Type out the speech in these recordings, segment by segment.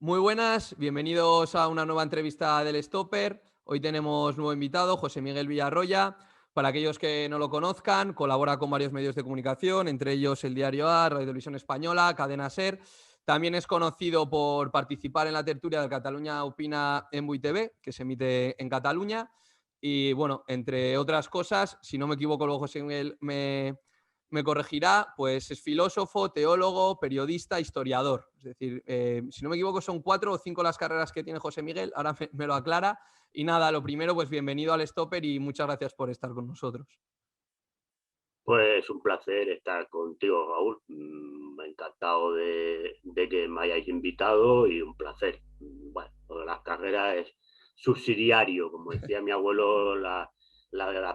Muy buenas, bienvenidos a una nueva entrevista del Stopper. Hoy tenemos nuevo invitado, José Miguel Villarroya. Para aquellos que no lo conozcan, colabora con varios medios de comunicación, entre ellos el Diario A, Radio Televisión Española, Cadena Ser. También es conocido por participar en la tertulia de Cataluña Opina en TV, que se emite en Cataluña. Y bueno, entre otras cosas, si no me equivoco, luego José Miguel me corregirá, pues es filósofo, teólogo, periodista, historiador. Es decir, si no me equivoco, son 4 o 5 las carreras que tiene José Miguel, ahora me lo aclara. Y nada, lo primero, pues bienvenido al Stopper y muchas gracias por estar con nosotros. Pues un placer estar contigo, Raúl. Encantado de que me hayáis invitado y un placer. Bueno, lo de las carreras es subsidiario, como decía mi abuelo, la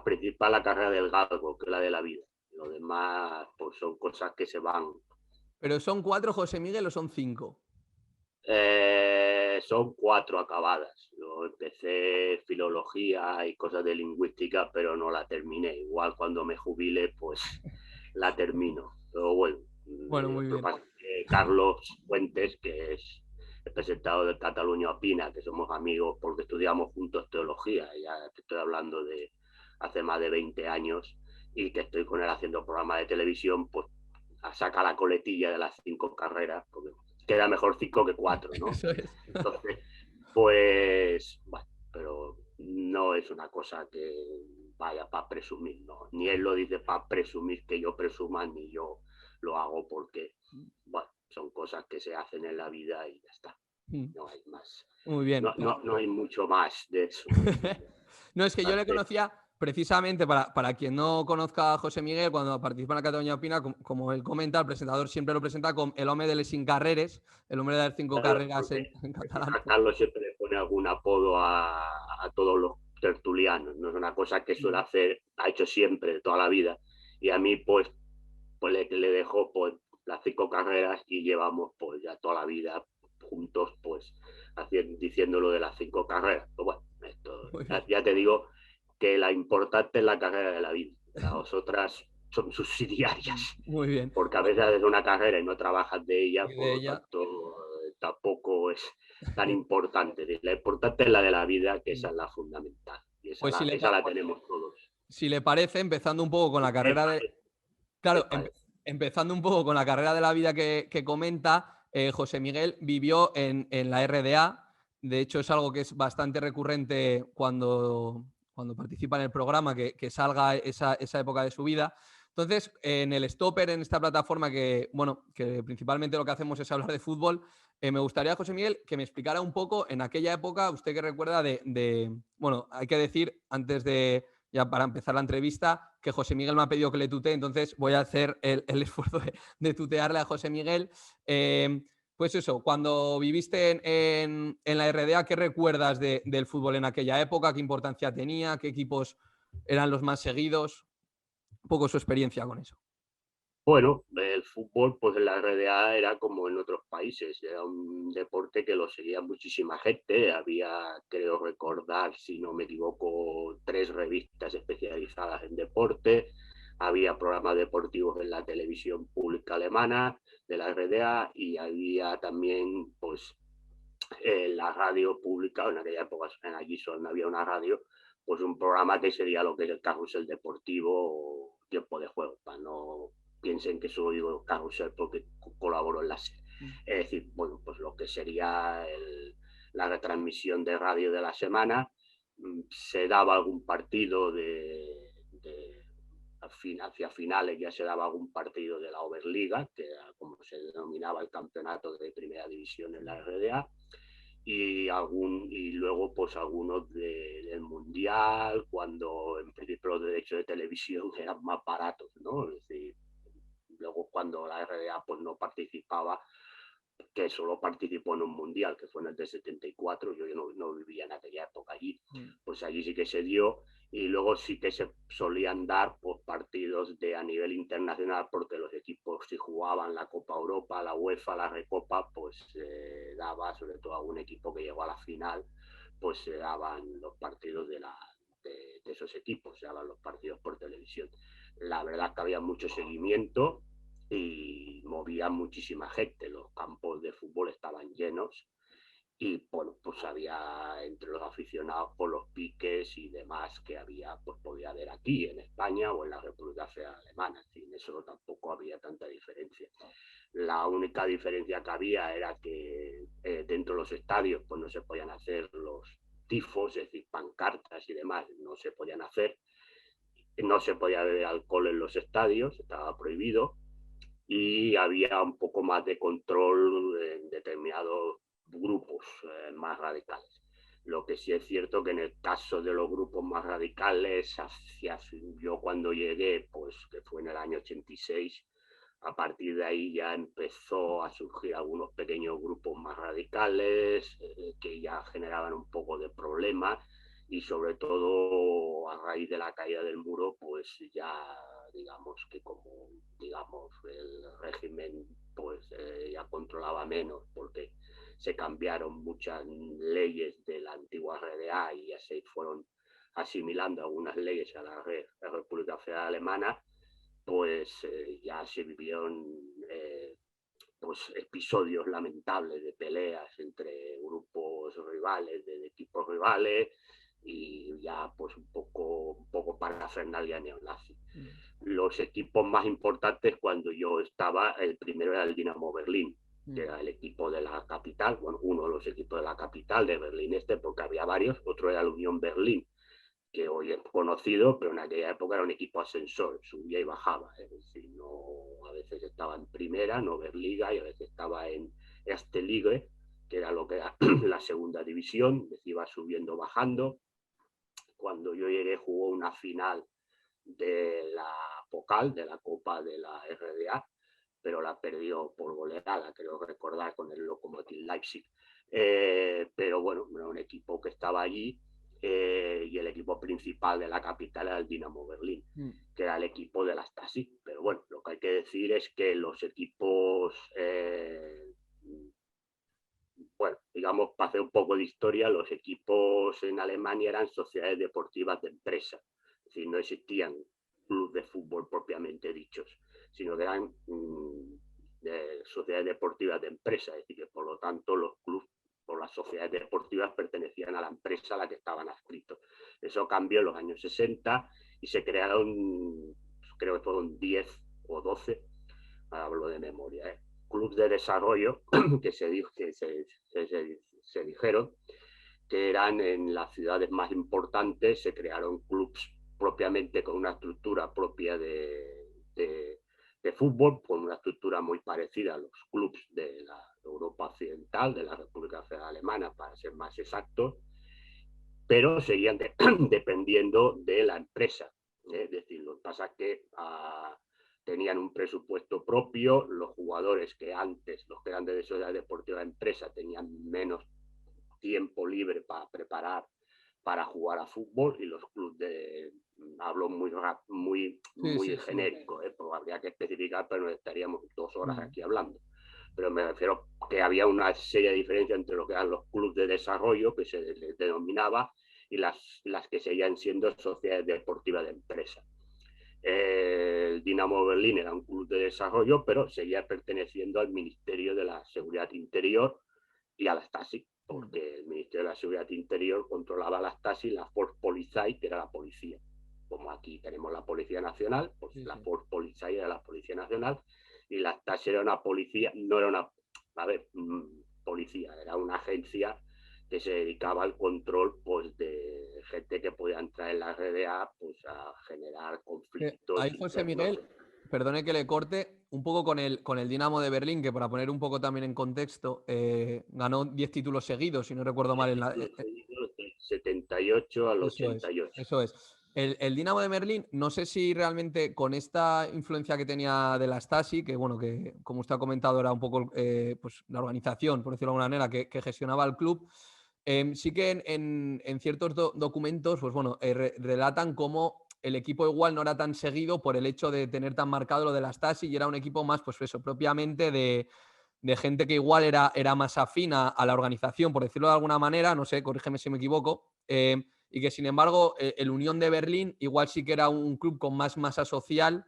principal la carrera del galgo, que es la de la vida. Lo demás pues son cosas que se van. Pero ¿son 4, José Miguel, o son 5? Son 4 acabadas. Yo empecé filología y cosas de lingüística, pero no la terminé. Igual cuando me jubile, pues la termino. Pero bueno, Bueno, muy bien. Carlos Fuentes, que es el presentador de Cataluña Opina, que somos amigos porque estudiamos juntos teología, ya te estoy hablando de hace más de 20 años, y que estoy con él haciendo programas de televisión, pues saca la coletilla de las 5 carreras, porque queda mejor 5 que 4, ¿no? Eso es. Entonces, pues, bueno, pero no es una cosa que vaya para presumir, ¿no? Ni él lo dice para presumir que yo presuma, ni yo lo hago porque, bueno, son cosas que se hacen en la vida y ya está. No hay más. Muy bien. No hay mucho más de eso. No, es que yo le Hace- conocía precisamente para quien no conozca a José Miguel, cuando participa en la Cataluña Opina, como él comenta, el presentador siempre lo presenta como el hombre de les sin carreres, el hombre de las 5 Claro, carreras porque en catalán. a Carlos siempre le pone algún apodo a todos los tertulianos, no es una cosa que suele hacer, ha hecho siempre, de toda la vida, y a mí pues le dejo pues las 5 carreras y llevamos pues ya toda la vida juntos pues diciendo lo de las 5 carreras. Pues bueno, esto, Muy bien. ya te digo que la importante es la carrera de la vida, las otras son subsidiarias, Muy bien. porque a veces haces una carrera y no trabajas de ella, Y por de lo ella. tanto tampoco es tan importante. La importante es la de la vida, que esa es la fundamental, y Pues esa la tenemos todos. si le parece, empezando un poco con la Me carrera de. parece, me Claro, parece. empezando un poco con la carrera de la vida que comenta, José Miguel vivió en la RDA. De hecho, es algo que es bastante recurrente cuando participa en el programa, que salga esa época de su vida. Entonces, en el Stopper, en esta plataforma bueno, que principalmente lo que hacemos es hablar de fútbol, me gustaría, José Miguel, que me explicara un poco en aquella época, usted que recuerda bueno, hay que decir, antes de, ya para empezar la entrevista, que José Miguel me ha pedido que le tutee, entonces voy a hacer el esfuerzo de tutearle a José Miguel. Pues eso, cuando viviste en la RDA, ¿qué recuerdas del fútbol en aquella época? ¿Qué importancia tenía? ¿Qué equipos eran los más seguidos? Un poco su experiencia con eso. Bueno, el fútbol, pues en la RDA era como en otros países, era un deporte que lo seguía muchísima gente. Había, creo recordar, si no me equivoco, 3 revistas especializadas en deporte. Había programas deportivos en la televisión pública alemana de la RDA y había también, pues, en la radio pública, en aquella época en Gijón no había una radio, pues un programa que sería lo que es el carrusel deportivo o tiempo de juego, para no piensen que solo digo carrusel porque colaboro en la serie. Es decir, bueno, pues lo que sería la retransmisión de radio de la semana, se daba algún partido hacia finales ya se daba algún partido de la Oberliga, que era como se denominaba el campeonato de primera división en la RDA, y luego pues algunos del mundial, cuando en principio los derechos de televisión eran más baratos, ¿no? Es decir, luego cuando la RDA pues no participaba, que solo participó en un mundial, que fue en el de 74, yo no vivía en aquella época allí, pues allí sí que se dio, y luego sí que se solían dar pues, partidos a nivel internacional, porque los equipos si jugaban la Copa Europa, la UEFA, la Recopa, pues daba, sobre todo a un equipo que llegó a la final, pues se daban los partidos de esos equipos, se daban los partidos por televisión. La verdad que había mucho seguimiento y movía muchísima gente, los campos de fútbol estaban llenos Y bueno, pues había entre los aficionados por los piques y demás que había, pues podía haber aquí en España o en la República Federal Alemana. Sin eso tampoco había tanta diferencia. La única diferencia que había era que dentro de los estadios pues no se podían hacer los tifos, es decir, pancartas y demás, no se podían hacer. No se podía beber alcohol en los estadios, estaba prohibido, y había un poco más de control en determinados grupos más radicales. Lo que sí es cierto que en el caso de los grupos más radicales, yo cuando llegué, pues que fue en el año 86, a partir de ahí ya empezó a surgir algunos pequeños grupos más radicales que ya generaban un poco de problemas, y sobre todo a raíz de la caída del muro, pues ya digamos que como digamos el régimen pues ya controlaba menos, porque se cambiaron muchas leyes de la antigua RDA y ya se fueron asimilando algunas leyes a la República Federal Alemana, pues ya se vivieron pues episodios lamentables de peleas entre grupos rivales, de equipos rivales, y ya pues un poco parafernalia neonazi. Los equipos más importantes cuando yo estaba, el primero era el Dinamo Berlín, que era el equipo de la capital, bueno, uno de los equipos de la capital de Berlín Este, porque había varios, otro era el Unión Berlín, que hoy es conocido, pero en aquella época era un equipo ascensor, subía y bajaba, es decir, no, a veces estaba en primera, en Oberliga, y a veces estaba en Erste Liga, que era lo que era la segunda división, es decir, iba subiendo, bajando. Cuando yo llegué jugó una final de la Pokal, de la Copa de la RDA, pero la perdió por goleada, creo recordar, con el Lokomotiv Leipzig. Pero bueno, era un equipo que estaba allí, y el equipo principal de la capital era el Dinamo Berlín, que era el equipo de la Stasi. Pero bueno, lo que hay que decir es que los equipos, bueno, digamos, para hacer un poco de historia, los equipos en Alemania eran sociedades deportivas de empresa, es decir, no existían clubes de fútbol propiamente dichos, sino que eran sociedades deportivas de empresa, es decir, que por lo tanto los clubes o las sociedades deportivas pertenecían a la empresa a la que estaban adscritos. Eso cambió en los años 60 y se crearon, creo que fueron 10 o 12, hablo de memoria, clubes de desarrollo que se dijeron que eran en las ciudades más importantes. Se crearon clubes propiamente con una estructura propia de fútbol, con una estructura muy parecida a los clubes de la Europa Occidental, de la República Federal Alemana, para ser más exactos, pero seguían dependiendo de la empresa. Es decir, lo que pasa es que tenían un presupuesto propio, los jugadores que antes, los que eran de sociedad deportiva de empresa, tenían menos tiempo libre para preparar, para jugar a fútbol, y los clubes hablo muy genérico, porque habría que especificar, pero nos estaríamos 2 horas aquí hablando. Pero me refiero que había una seria diferencia entre lo que eran los clubes de desarrollo, que se les denominaba, y las que seguían siendo sociedades deportivas de empresa. El Dinamo Berlín era un club de desarrollo, pero seguía perteneciendo al Ministerio de la Seguridad Interior y a la Stasi, porque el Ministerio de la Seguridad Interior controlaba la Stasi, la Volkspolizei, que era la policía. Como aquí tenemos la Policía Nacional, pues sí, la Volkspolizei era la Policía Nacional, y la Stasi era una policía, no era una, policía, era una agencia que se dedicaba al control, pues, de gente que podía entrar en la RDA, pues, a generar conflictos. Ahí, José Miguel, perdone que le corte, un poco con el Dinamo de Berlín, que para poner un poco también en contexto, ganó 10 títulos seguidos, si no recuerdo mal. 78 al 88. Eso es. El Dinamo de Berlín, no sé si realmente con esta influencia que tenía de la Stasi, que bueno, que como usted ha comentado era un poco pues, la organización, por decirlo de alguna manera, que gestionaba el club, sí que en ciertos documentos, pues bueno, relatan cómo el equipo igual no era tan seguido por el hecho de tener tan marcado lo de la Stasi, y era un equipo más, pues eso, propiamente de gente que igual era más afina a la organización, por decirlo de alguna manera, no sé, corrígeme si me equivoco, y que sin embargo el Unión de Berlín igual sí que era un club con más masa social,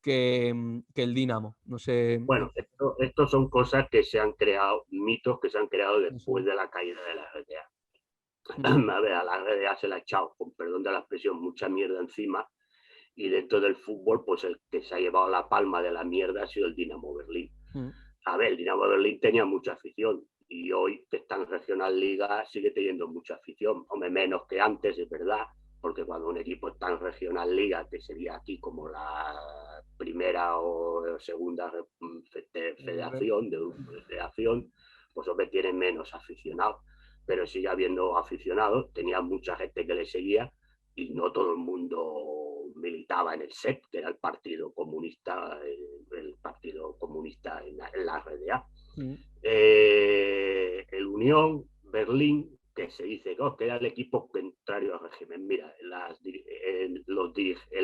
que el Dinamo. No sé. Bueno, estos son cosas que se han creado, mitos que se han creado después Eso. de la caída de la RDA. Mm. A ver, a la RDA se le ha echado, con perdón de la expresión, mucha mierda encima, y dentro del fútbol, pues el que se ha llevado la palma de la mierda ha sido el Dinamo Berlín. Mm. A ver, el Dinamo Berlín tenía mucha afición, y hoy que está en Regional Liga sigue teniendo mucha afición, hombre, menos que antes, es verdad, porque cuando un equipo está en Regional Liga, que sería aquí como la primera o segunda federación, pues hombre, tienen menos aficionados, pero sigue habiendo aficionados, tenía mucha gente que le seguía, y no todo el mundo militaba en el SET, que era el Partido Comunista, el Partido Comunista en la RDA. Mm. El Unión Berlín, que se dice que era el equipo contrario al régimen. Mira, en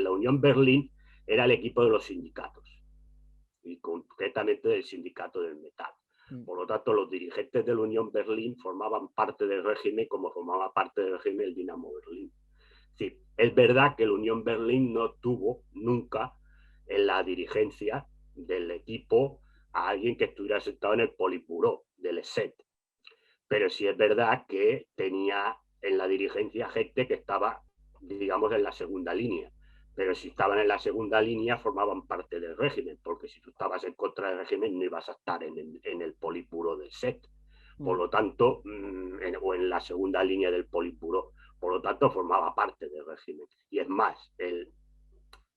la Unión Berlín era el equipo de los sindicatos, y concretamente del sindicato del metal. Por lo tanto, los dirigentes de la Unión Berlín formaban parte del régimen como formaba parte del régimen el Dinamo Berlín. Sí, es verdad que la Unión Berlín no tuvo nunca en la dirigencia del equipo a alguien que estuviera sentado en el Politburó del ESET, pero sí es verdad que tenía en la dirigencia gente que estaba, digamos, en la segunda línea. Pero si estaban en la segunda línea formaban parte del régimen, porque si tú estabas en contra del régimen no ibas a estar en el Politburó del SET. Por lo tanto, o en la segunda línea del Politburó. Por lo tanto, formaba parte del régimen. Y es más, el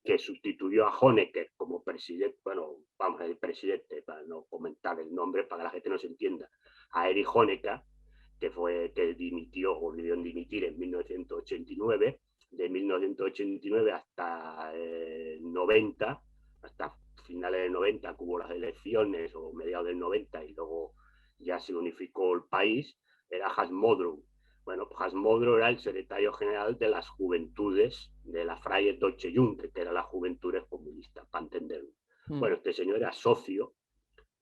que sustituyó a Honecker como presidente, bueno, vamos, el presidente, para no comentar el nombre, para que la gente no se entienda, a Erich Honecker, que dimitió o debió dimitir en 1989, de 1989 hasta 90, hasta finales de 90, que hubo las elecciones, o mediados del 90, y luego ya se unificó el país, era Hans Modrow. Bueno, Hans Modrow era el secretario general de las juventudes de la Freie Deutsche Jugend, que era la juventudes comunistas, para entenderlo. Bueno, este señor era socio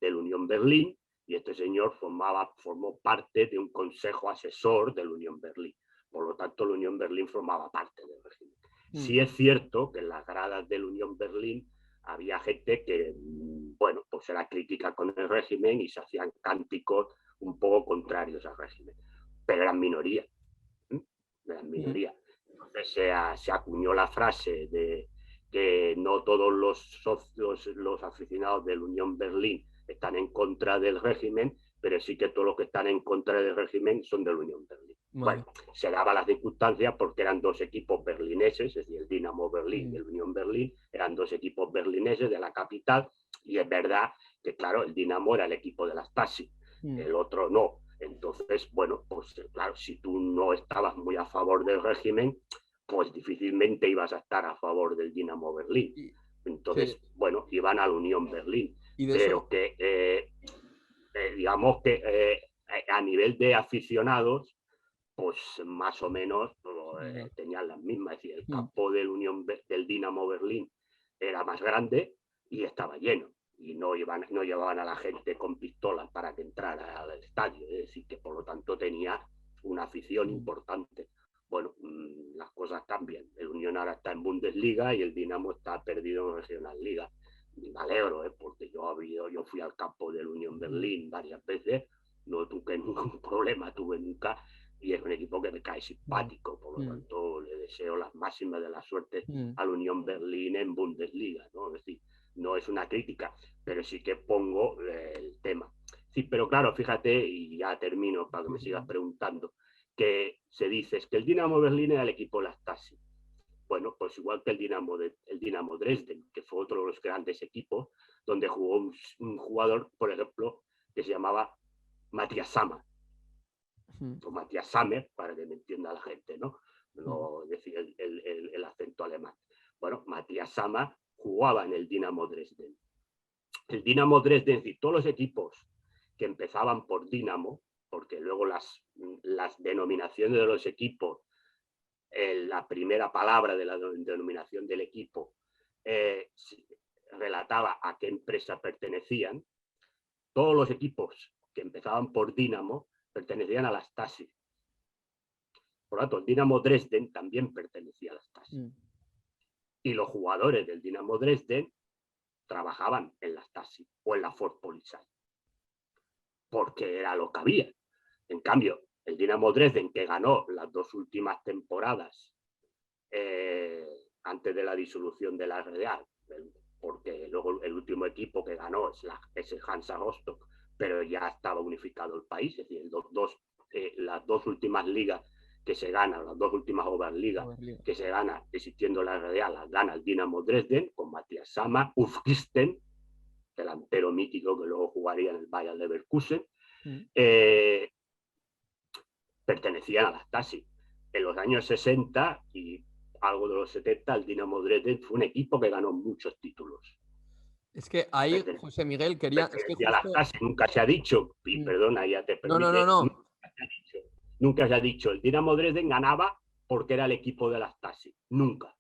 de la Unión Berlín, y este señor formó parte de un consejo asesor de la Unión Berlín. Por lo tanto, la Unión Berlín formaba parte del régimen. Sí es cierto que en las gradas de la Unión Berlín había gente que, bueno, pues era crítica con el régimen y se hacían cánticos un poco contrarios al régimen, pero eran minoría. Eran minoría. Entonces se acuñó la frase de que no todos los socios, los aficionados de la Unión Berlín están en contra del régimen, pero sí que todos los que están en contra del régimen son de la Unión Berlín. Vale. Bueno, se daban las circunstancias porque eran dos equipos berlineses, es decir, el Dinamo Berlín y el Unión Berlín, eran dos equipos berlineses de la capital, y es verdad que, claro, el Dinamo era el equipo de la Stasi, el otro no. Entonces, bueno, pues claro, si tú no estabas muy a favor del régimen, pues difícilmente ibas a estar a favor del Dinamo Berlín. Entonces, sí, bueno, iban a la Unión Berlín. Pero que, digamos que a nivel de aficionados, pues más o menos tenían las mismas. Es decir, el campo del Dinamo Berlín era más grande y estaba lleno. Y no llevaban a la gente con pistolas para que entrara al estadio. Es decir, que por lo tanto tenía una afición importante. Bueno, las cosas cambian. El Unión ahora está en Bundesliga y el Dinamo está perdido en Regional Liga. Y me alegro, porque yo fui al campo del Unión Berlín varias veces, no tuve ningún problema, nunca, y es un equipo que me cae simpático, por lo tanto le deseo las máximas de la suerte al Unión Berlín en Bundesliga, ¿no? Es decir, no es una crítica, pero sí que pongo el tema. Sí, pero claro, fíjate, y ya termino para que me sigas preguntando, que se dice es que el Dinamo Berlín era el equipo de la Stasi. Bueno, pues igual que el Dinamo Dresden, que fue otro de los grandes equipos, donde jugó un jugador, por ejemplo, que se llamaba Matthias Sammer, o Matthias Sammer, para que me entienda la gente, ¿no? No decir el acento alemán. Bueno, Matthias Sammer jugaba en el Dinamo Dresden. El Dinamo Dresden, es decir, todos los equipos que empezaban por Dinamo, porque luego las denominaciones de los equipos, la primera palabra de la denominación del equipo relataba a qué empresa pertenecían. Todos los equipos que empezaban por Dinamo pertenecían a la Stasi. Por lo tanto, el Dinamo Dresden también pertenecía a la Stasi. Y los jugadores del Dinamo Dresden trabajaban en la Stasi o en la Volkspolizei, porque era lo que había. En cambio, el Dinamo Dresden, que ganó las 2 últimas temporadas antes de la disolución de la RDA, porque luego el último equipo que ganó es el Hansa Rostock, pero ya estaba unificado el país, es decir, las 2 últimas ligas que se ganan, las 2 últimas Oberliga que se gana existiendo la RDA, las gana el Dinamo Dresden con Matthias Sammer, Ulf Kirsten, delantero mítico que luego jugaría en el Bayer Leverkusen, pertenecían a la Stasi. En los años 60 y algo de los 70, el Dinamo Dresden fue un equipo que ganó muchos títulos. Es que ahí, José Miguel, quería... Es que justo... la Stasi nunca se ha dicho, y perdona, ya te permite, no. Nunca se ha dicho, el Dinamo Dresden ganaba porque era el equipo de la Stasi. Nunca.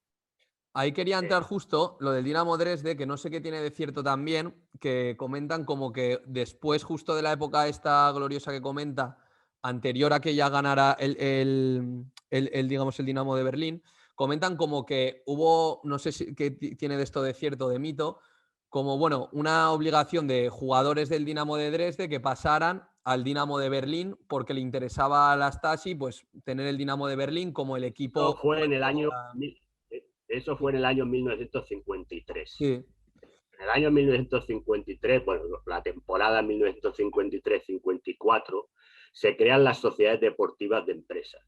Ahí quería entrar justo lo del Dinamo Dresde, que no sé qué tiene de cierto también, que comentan como que después, justo de la época esta gloriosa que comenta, anterior a que ya ganara digamos, el Dinamo de Berlín, comentan como que hubo, no sé si qué tiene de esto de cierto, de mito, como, bueno, una obligación de jugadores del Dinamo de Dresde que pasaran al Dinamo de Berlín porque le interesaba a la Stasi, pues, tener el Dinamo de Berlín como el equipo... Eso fue en el año... Eso fue en el año 1953. Sí. En el año 1953, bueno, la temporada 1953-54, se crean las sociedades deportivas de empresas.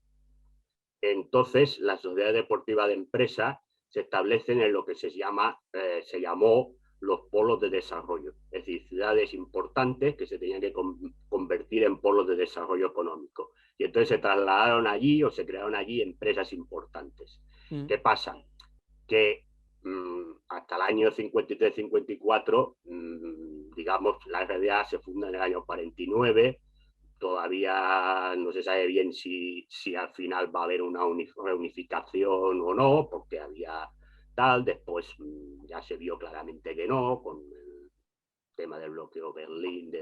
Entonces, las sociedades deportivas de empresas se establecen en lo que se llamó los polos de desarrollo, es decir, ciudades importantes que se tenían que convertir en polos de desarrollo económico. Y entonces se trasladaron allí o se crearon allí empresas importantes. ¿Qué pasa? Que hasta el año 53-54, digamos, la RDA se funda en el año 49, todavía no se sabe bien si al final va a haber una reunificación o no, porque había tal, después ya se vio claramente que no, con el tema del bloqueo de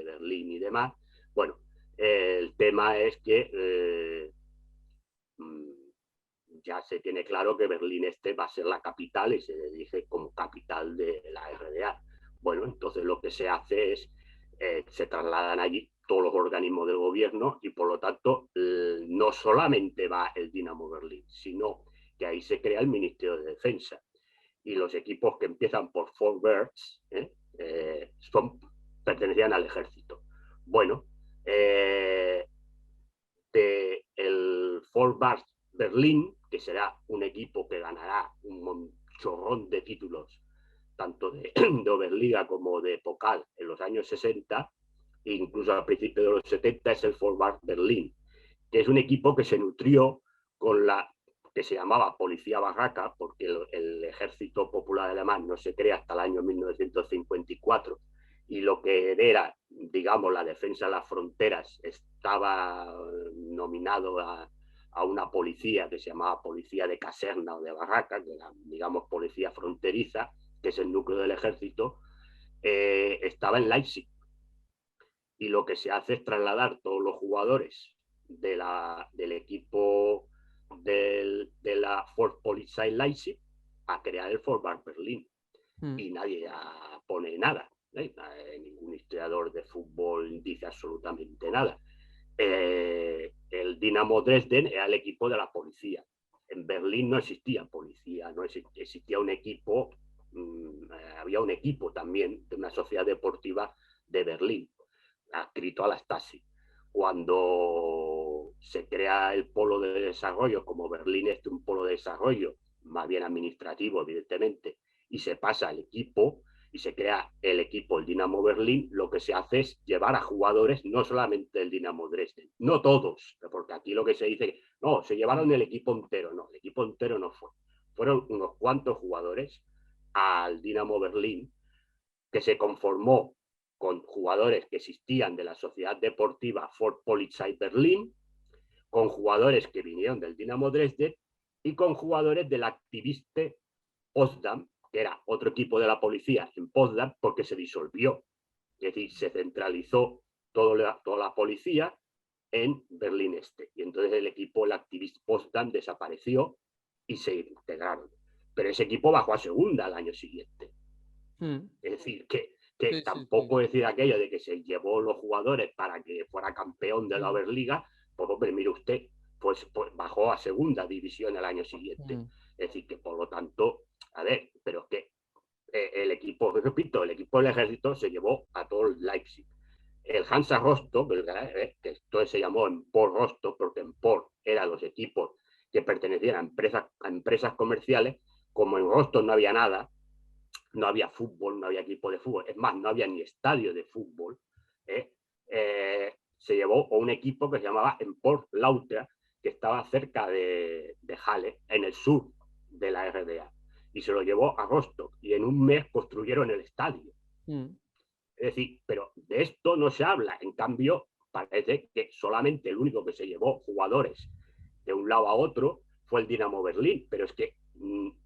Berlín y demás. Bueno, el tema es que ya se tiene claro que Berlín Este va a ser la capital y se dirige como capital de la RDA. Bueno, entonces lo que se hace es, se trasladan allí todos los organismos del gobierno y por lo tanto no solamente va el Dinamo Berlín, sino que ahí se crea el Ministerio de Defensa. Y los equipos que empiezan por Vorwärts pertenecían al ejército. Bueno, el Vorwärts Berlín, que será un equipo que ganará un chorrón de títulos, tanto de Oberliga como de Pokal en los años 60, e incluso a principios de los 70, es el Vorwärts Berlín, que es un equipo que se nutrió con la que se llamaba Policía Barraca, porque el Ejército Popular Alemán no se crea hasta el año 1954, y lo que era, digamos, la defensa de las fronteras estaba nominado a una policía que se llamaba policía de caserna o de barraca, que era, digamos, policía fronteriza, que es el núcleo del ejército, estaba en Leipzig. Y lo que se hace es trasladar todos los jugadores del equipo de la Volkspolizei Leipzig a crear el Vorwärts Berlin. Y nadie pone nada. Ningún historiador de fútbol dice absolutamente nada. El Dinamo Dresden era el equipo de la policía. En Berlín no existía policía, no existía un equipo, había un equipo también de una sociedad deportiva de Berlín, adscrito a la Stasi. Cuando se crea el polo de desarrollo, como Berlín es un polo de desarrollo, más bien administrativo, evidentemente, y se pasa al equipo, y se crea el equipo, el Dinamo Berlín, lo que se hace es llevar a jugadores, no solamente el Dinamo Dresden, no todos, porque aquí lo que se dice, no, se llevaron el equipo entero, no, el equipo entero no fue. Fueron unos cuantos jugadores al Dinamo Berlín, que se conformó con jugadores que existían de la Sociedad Deportiva Volkspolizei Berlín, con jugadores que vinieron del Dinamo Dresden y con jugadores del Aktiviste Potsdam, que era otro equipo de la policía en Potsdam, porque se disolvió. Es decir, se centralizó toda la policía en Berlín Este. Y entonces el equipo, el Aktivist Potsdam, desapareció y se integraron. Pero ese equipo bajó a segunda al año siguiente. Es decir, que Sí, sí, sí. tampoco decir aquello de que se llevó los jugadores para que fuera campeón de la Mm, Oberliga, pues hombre, mire usted, pues bajó a segunda división el año siguiente. mm, Es decir, que por lo tanto, a ver, pero es que el equipo, repito, el equipo del ejército se llevó a todo el Leipzig. El Hansa Rostock, que entonces se llamó Empor Rostock, porque Empor eran los equipos que pertenecían a empresas comerciales, como en Rostock no había nada, no había fútbol, no había equipo de fútbol, es más, no había ni estadio de fútbol, ¿eh? Se llevó a un equipo que se llamaba Empor Lautra, que estaba cerca de Halle, en el sur de la RDA, y se lo llevó a Rostock, y en un mes construyeron el estadio. mm, Es decir, pero de esto no se habla. En cambio, parece que solamente el único que se llevó jugadores de un lado a otro fue el Dinamo Berlín. Pero es que,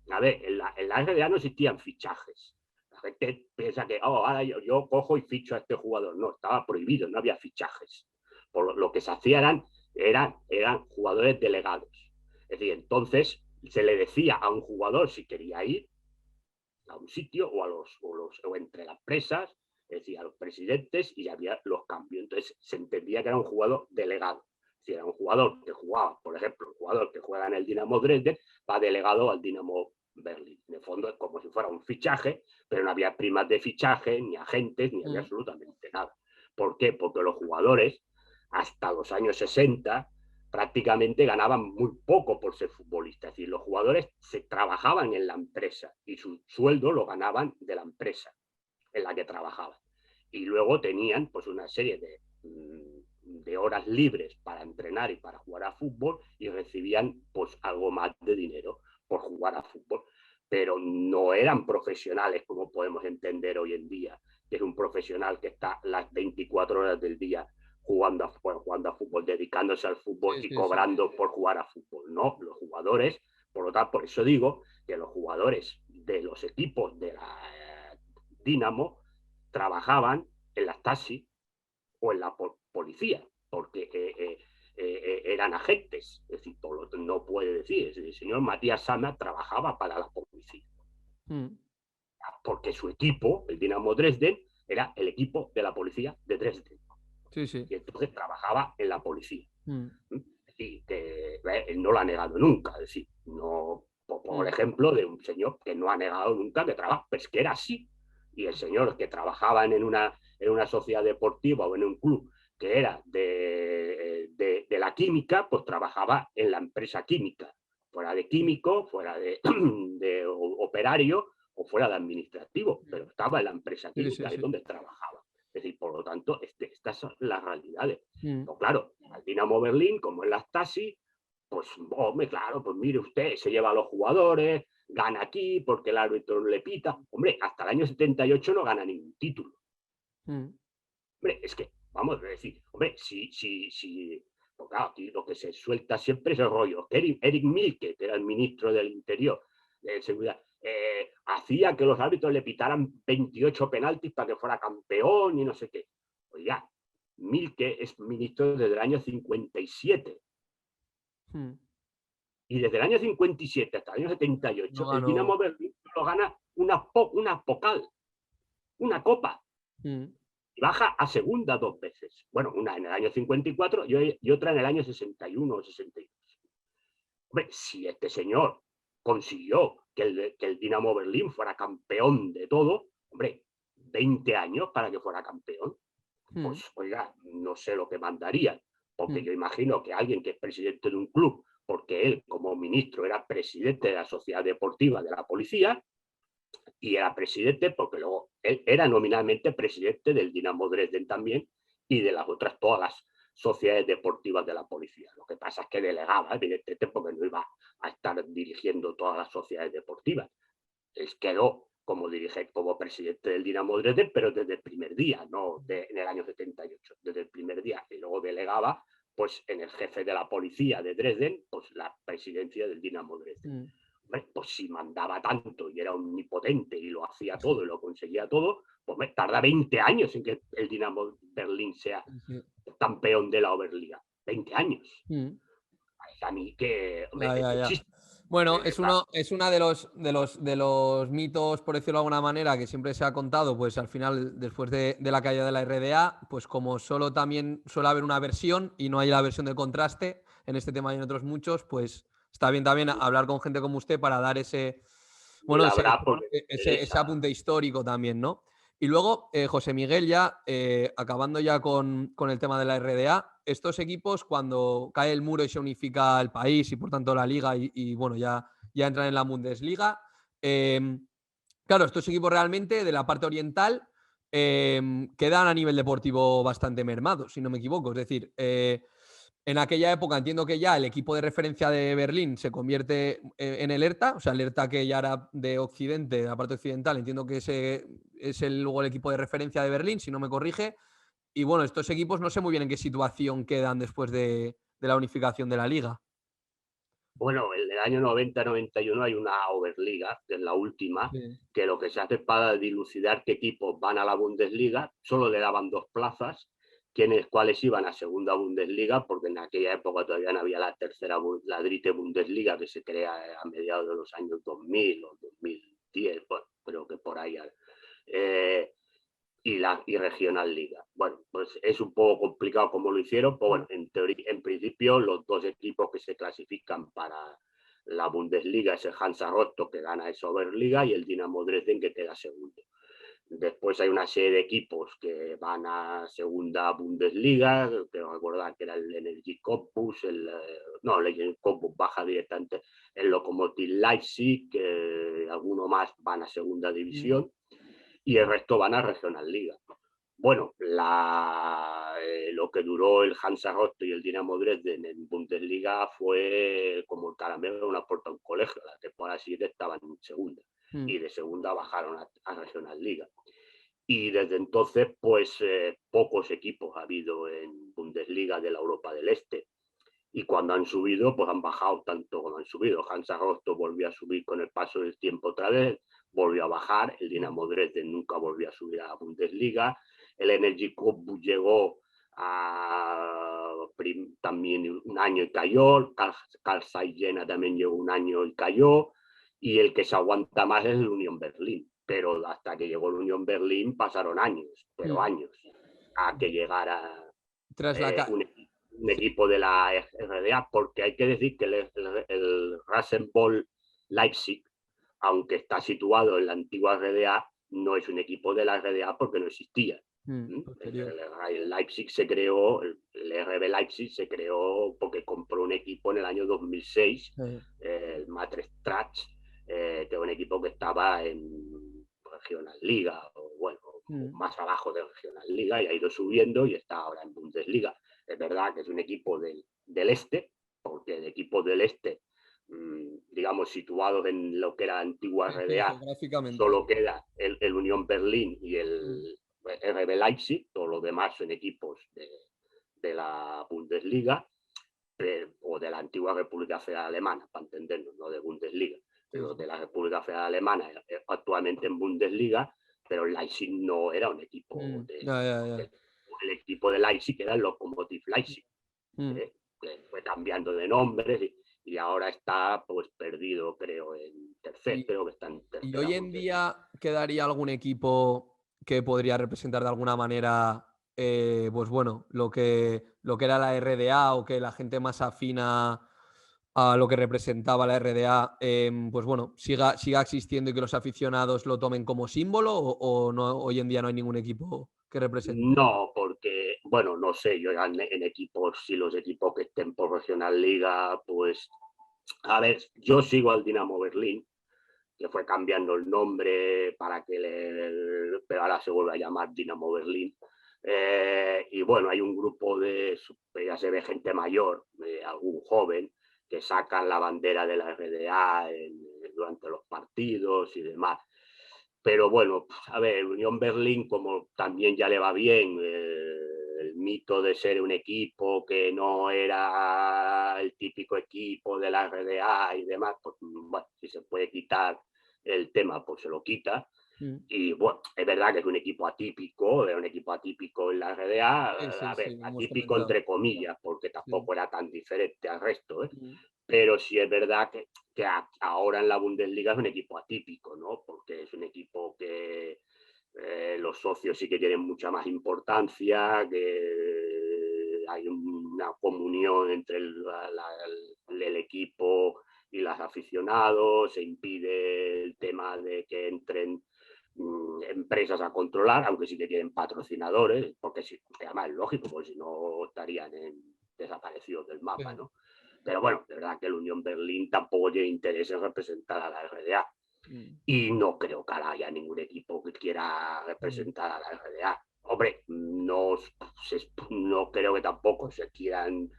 a ver, en la RDA no existían fichajes. La gente piensa que, ahora yo cojo y ficho a este jugador. No, estaba prohibido, no había fichajes. Por lo que se hacían eran jugadores delegados. Es decir, entonces se le decía a un jugador si quería ir a un sitio o entre las presas, es decir, a los presidentes, y había los cambios. Entonces se entendía que era un jugador delegado. Si era un jugador que jugaba, por ejemplo, un jugador que juega en el Dinamo Dresden, va delegado al Dinamo Berlín. En el fondo es como si fuera un fichaje, pero no había primas de fichaje, ni agentes, ni había mm, absolutamente nada. ¿Por qué? Porque los jugadores, hasta los años 60, prácticamente ganaban muy poco por ser futbolistas. Es decir, los jugadores se trabajaban en la empresa y su sueldo lo ganaban de la empresa en la que trabajaban. Y luego tenían pues una serie de horas libres para entrenar y para jugar a fútbol y recibían pues algo más de dinero por jugar a fútbol. Pero no eran profesionales como podemos entender hoy en día, que es un profesional que está las 24 horas del día jugando a fútbol, dedicándose al fútbol sí, y sí, sí. cobrando por jugar a fútbol. No, los jugadores, por lo tanto, por eso digo que los jugadores de los equipos de la Dinamo trabajaban en la Stasi o en la policía, porque eran agentes. Es decir, no puede decir, el señor Matías Sama trabajaba para la policía, Mm, porque su equipo, el Dinamo Dresden, era el equipo de la policía de Dresden. sí, sí. Y entonces trabajaba en la policía. Mm, Y que él no lo ha negado nunca. Es decir, no, por mm, ejemplo, de un señor que no ha negado nunca que trabaja, pues que era así. Y el señor que trabajaba en una sociedad deportiva o en un club que era de la química, pues trabajaba en la empresa química, fuera de químico, fuera de operario o fuera de administrativo, pero estaba en la empresa sí, sí, química, es sí. donde trabajaba. Es decir, por lo tanto, estas son las realidades. Mm, Pues claro, al Dinamo Berlín, como es la Stasi, pues, hombre, claro, pues mire usted, se lleva a los jugadores, gana aquí porque el árbitro le pita. Hombre, hasta el año 78 no gana ningún título. mm, Hombre, es que, vamos a decir, hombre, pues claro, aquí lo que se suelta siempre es el rollo. Eric Milke, que era el ministro del Interior, de Seguridad, hacía que los árbitros le pitaran 28 penaltis para que fuera campeón y no sé qué. Oiga, Milke es ministro desde el año 57. mm. Y desde el año 57 hasta el año 78, No el ganó. Dinamo Berlín lo gana una Pokal, una copa, Mm, y baja a segunda 2 veces. Bueno, una en el año 54 y otra en el año 61 o 62. Hombre, si este señor consiguió que el Dinamo Berlín fuera campeón de todo, hombre, 20 años para que fuera campeón, mm, pues oiga, no sé lo que mandaría, porque mm, yo imagino que alguien que es presidente de un club, porque él como ministro era presidente de la sociedad deportiva de la policía, y era presidente porque luego él era nominalmente presidente del Dinamo Dresden también y de las otras todas las sociedades deportivas de la policía. Lo que pasa es que delegaba, evidentemente, porque no iba a estar dirigiendo todas las sociedades deportivas. Él quedó como presidente del Dinamo Dresden, pero desde el primer día, no en el año 78, desde el primer día. Y luego delegaba pues en el jefe de la policía de Dresden, pues la presidencia del Dinamo Dresden. mm. Pues si mandaba tanto y era omnipotente y lo hacía todo y lo conseguía todo, pues tarda 20 años en que el Dinamo Berlín sea Sí, sí. campeón de la Oberliga. 20 años. Mm. A mí que, hombre, Ya, ya, yo ya. insisto, Bueno, es uno de los mitos, por decirlo de alguna manera, que siempre se ha contado, pues al final, después de la caída de la RDA, pues como solo también suele haber una versión y no hay la versión de contraste, en este tema y en otros muchos, pues está bien también hablar con gente como usted para dar ese, bueno, La verdad, porque me ese interesa. apunte histórico también, ¿no? Y luego, José Miguel, ya acabando ya con el tema de la RDA, estos equipos, cuando cae el muro y se unifica el país y por tanto la liga y bueno, ya entran en la Bundesliga, claro, estos equipos realmente de la parte oriental quedan a nivel deportivo bastante mermados, si no me equivoco. Es decir, en aquella época entiendo que ya el equipo de referencia de Berlín se convierte en el ERTA, o sea, el ERTA que ya era de Occidente, de la parte occidental, entiendo que ese es luego el equipo de referencia de Berlín, si no me corrige. Y bueno, estos equipos no sé muy bien en qué situación quedan después de la unificación de la liga. Bueno, en el año 90-91 hay una Oberliga, que es la última, Sí. que lo que se hace para dilucidar qué equipos van a la Bundesliga, solo le daban 2 plazas, cuáles iban a segunda Bundesliga, porque en aquella época todavía no había la Dritte Bundesliga, que se crea a mediados de los años 2000 o 2010, bueno, creo que por ahí. Y Regional Liga. Bueno, pues es un poco complicado cómo lo hicieron, pero bueno, en principio los 2 equipos que se clasifican para la Bundesliga es el Hansa Rostock, que gana esa Oberliga, y el Dinamo Dresden, que queda segundo. Después hay una serie de equipos que van a segunda Bundesliga, pero recordar que era el Energy Cottbus, no, el Energy Cottbus baja directamente, el Lokomotiv Leipzig, alguno más van a segunda división, y el resto van a Regional Liga. Bueno, lo que duró el Hansa Rostock y el Dinamo Dresden en Bundesliga fue como el caramelo de una puerta a un colegio. La temporada siguiente estaban en segunda y de segunda bajaron a Regional Liga. Y desde entonces, pues pocos equipos ha habido en Bundesliga de la Europa del Este. Y cuando han subido, pues han bajado tanto como han subido. Hansa Rostock volvió a subir con el paso del tiempo otra vez, volvió a bajar. El Dinamo Dresden nunca volvió a subir a la Bundesliga. El Energy Cottbus llegó también un año y cayó. Carl Zeiss Jena también llegó un año y cayó. Y el que se aguanta más es el Union Berlin. Pero hasta que llegó el Union Berlin pasaron años, pero años, a que llegara Tras la un equipo de la RDA, porque hay que decir que el Rasenball Leipzig, aunque está situado en la antigua RDA, no es un equipo de la RDA porque no existía. El Leipzig se creó, el RB Leipzig se creó porque compró un equipo en el año 2006, el Maastricht, que es un equipo que estaba en Regional Liga, o bueno, más abajo de Regional Liga, y ha ido subiendo y está ahora en Bundesliga. Es verdad que es un equipo del este, porque el equipo del este, digamos, situado en lo que era la antigua RDA, solo queda el Unión Berlín y el RB Leipzig, todos los demás son equipos de la Bundesliga, o de la antigua República Federal Alemana, para entendernos, no de Bundesliga, pero de la República Federal Alemana, actualmente en Bundesliga, pero el Leipzig no era un equipo el equipo de Leipzig era el Lokomotiv Leipzig, que fue cambiando de nombres y ahora está pues perdido, creo, en tercer, creo que está en tercera. ¿Y hoy en día quedaría algún equipo que podría representar de alguna manera, pues bueno, lo que era la RDA, o que la gente más afina a lo que representaba la RDA, pues bueno, siga existiendo y que los aficionados lo tomen como símbolo, o no, hoy en día no hay ningún equipo que represente? No, porque, bueno, no sé, yo en equipos, si los equipos que estén por Regional Liga, pues, a ver, yo sigo al Dinamo Berlín, que fue cambiando el nombre para pero ahora se vuelve a llamar Dinamo Berlín. Y bueno, hay un grupo ya se ve gente mayor, algún joven, que sacan la bandera de la RDA durante los partidos y demás. Pero bueno, a ver, Unión Berlín, como también ya le va bien, el mito de ser un equipo que no era el típico equipo de la RDA y demás, pues bueno, si se puede quitar el tema, pues se lo quita. Y bueno, es verdad que es un equipo atípico, era un equipo atípico en la RDA, a ver, atípico entre comillas, porque tampoco era tan diferente al resto, pero sí es verdad que que ahora en la Bundesliga es un equipo atípico, ¿no? Porque es un equipo que los socios sí que tienen mucha más importancia, que hay una comunión entre el equipo y los aficionados, se impide el tema de que entren empresas a controlar, aunque sí que tienen patrocinadores, porque sí, además es lógico, porque si no estarían desaparecidos del mapa, ¿no? Pero bueno, de verdad que el Unión Berlín tampoco tiene interés en representar a la RDA. Y no creo que haya ningún equipo que quiera representar a la RDA. Hombre, no creo que tampoco se quiten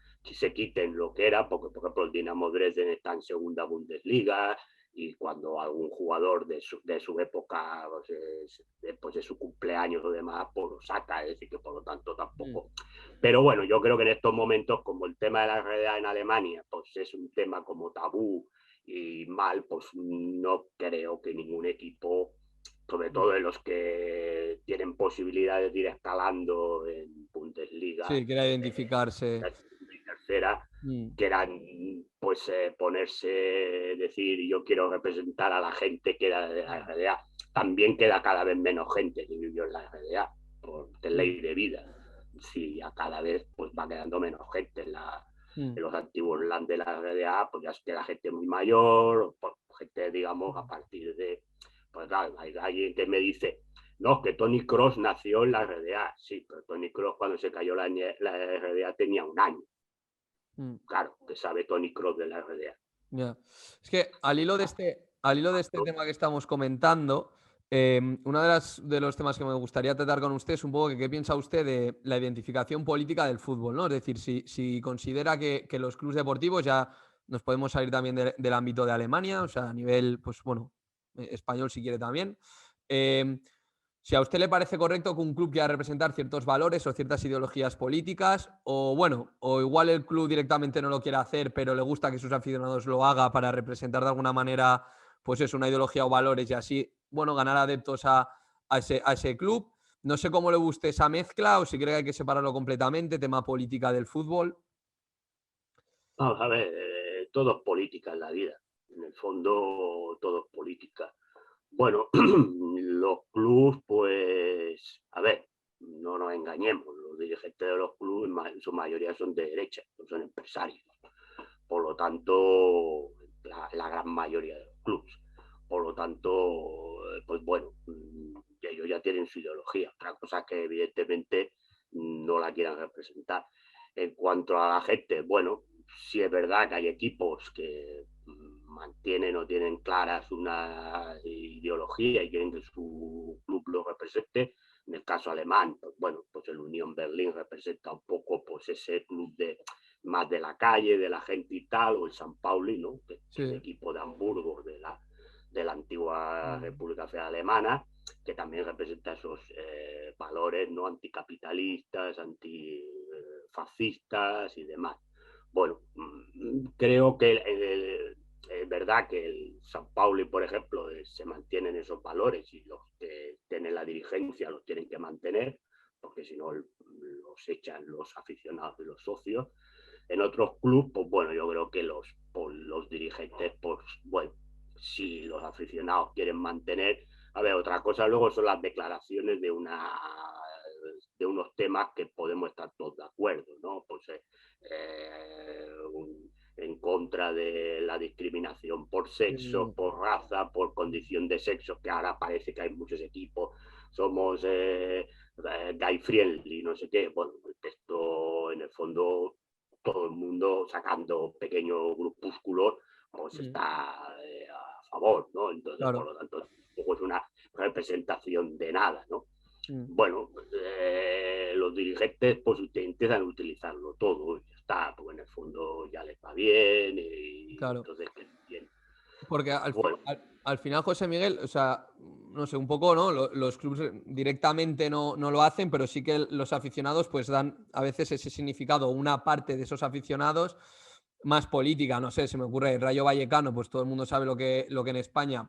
lo que era, porque por ejemplo el Dinamo Dresden está en segunda Bundesliga, y cuando algún jugador de su época, después de su cumpleaños o demás, pues lo saca, es decir, que por lo tanto tampoco. Pero bueno, yo creo que en estos momentos, como el tema de la RDA en Alemania, pues es un tema como tabú y mal, pues no creo que ningún equipo, sobre todo de los que tienen posibilidades de ir escalando en Bundesliga, Sí, quiera identificarse. Y tercera, quieran pues ponerse, decir yo quiero representar a la gente que era de la RDA. También queda cada vez menos gente que vivió en la RDA, por ley de vida. Sí, a cada vez pues va quedando menos gente en los antiguos land de la RDA, pues ya queda gente muy mayor, pues, gente, digamos, a partir de... Pues claro, hay alguien que me dice, no, que Tony Kroos nació en la RDA. Sí, pero Tony Kroos cuando se cayó la RDA tenía 1 año. Claro, que sabe Tony Kroos de la RDA. Yeah. Es que al hilo de este tema que estamos comentando, uno de los temas que me gustaría tratar con usted es un poco que qué piensa usted de la identificación política del fútbol, ¿no? Es decir, si considera que los clubes deportivos, ya nos podemos salir también del ámbito de Alemania, o sea, a nivel, pues bueno, español si quiere también. Si a usted le parece correcto que un club quiera representar ciertos valores o ciertas ideologías políticas, o bueno, o igual el club directamente no lo quiere hacer, pero le gusta que sus aficionados lo haga para representar de alguna manera, pues es una ideología o valores y así, bueno, ganar adeptos a ese club. No sé cómo le guste esa mezcla o si cree que hay que separarlo completamente, tema política del fútbol. Vamos a ver, todo es política en la vida. En el fondo, todo es política. Bueno, los clubes, pues, a ver, no nos engañemos, los dirigentes de los clubes en su mayoría son de derecha, no son empresarios. Por lo tanto, la gran mayoría de los clubes. Por lo tanto, pues bueno, ellos ya tienen su ideología. Otra cosa es que evidentemente no la quieran representar. En cuanto a la gente, bueno, sí es verdad que hay equipos que mantienen o tienen claras una ideología y quieren que su club lo represente. En el caso alemán, pues bueno, pues el Unión Berlín representa un poco pues ese club más de la calle, de la gente y tal, o el San Pauli, ¿no? Que sí. Es el equipo de Hamburgo, de la antigua República Federal Alemana, que también representa esos valores, ¿no? Anticapitalistas, antifascistas y demás. Bueno, creo que es verdad que el San Pauli, por ejemplo, se mantienen esos valores y los que tienen la dirigencia los tienen que mantener, porque si no los echan los aficionados y los socios. En otros clubes, pues bueno, yo creo que los dirigentes, pues bueno, si los aficionados quieren mantener. A ver, otra cosa luego son las declaraciones de unos temas que podemos estar todos de acuerdo, ¿no? Pues en contra de la discriminación por sexo, por raza, por condición de sexo, que ahora parece que hay muchos equipos, somos gay friendly, no sé qué. Bueno, esto en el fondo todo el mundo sacando pequeños grupúsculos pues está a favor, ¿no? Entonces, claro, por lo tanto, tampoco es una representación de nada, ¿no? Bueno, los dirigentes pues intentan utilizarlo todo y ya está, porque en el fondo ya les va bien y claro. Entonces bien. Porque al final, José Miguel, o sea, no sé, un poco, ¿no? Los clubes directamente no lo hacen, pero sí que los aficionados pues dan a veces ese significado, una parte de esos aficionados más política, no sé, se me ocurre el Rayo Vallecano, pues todo el mundo sabe lo que en España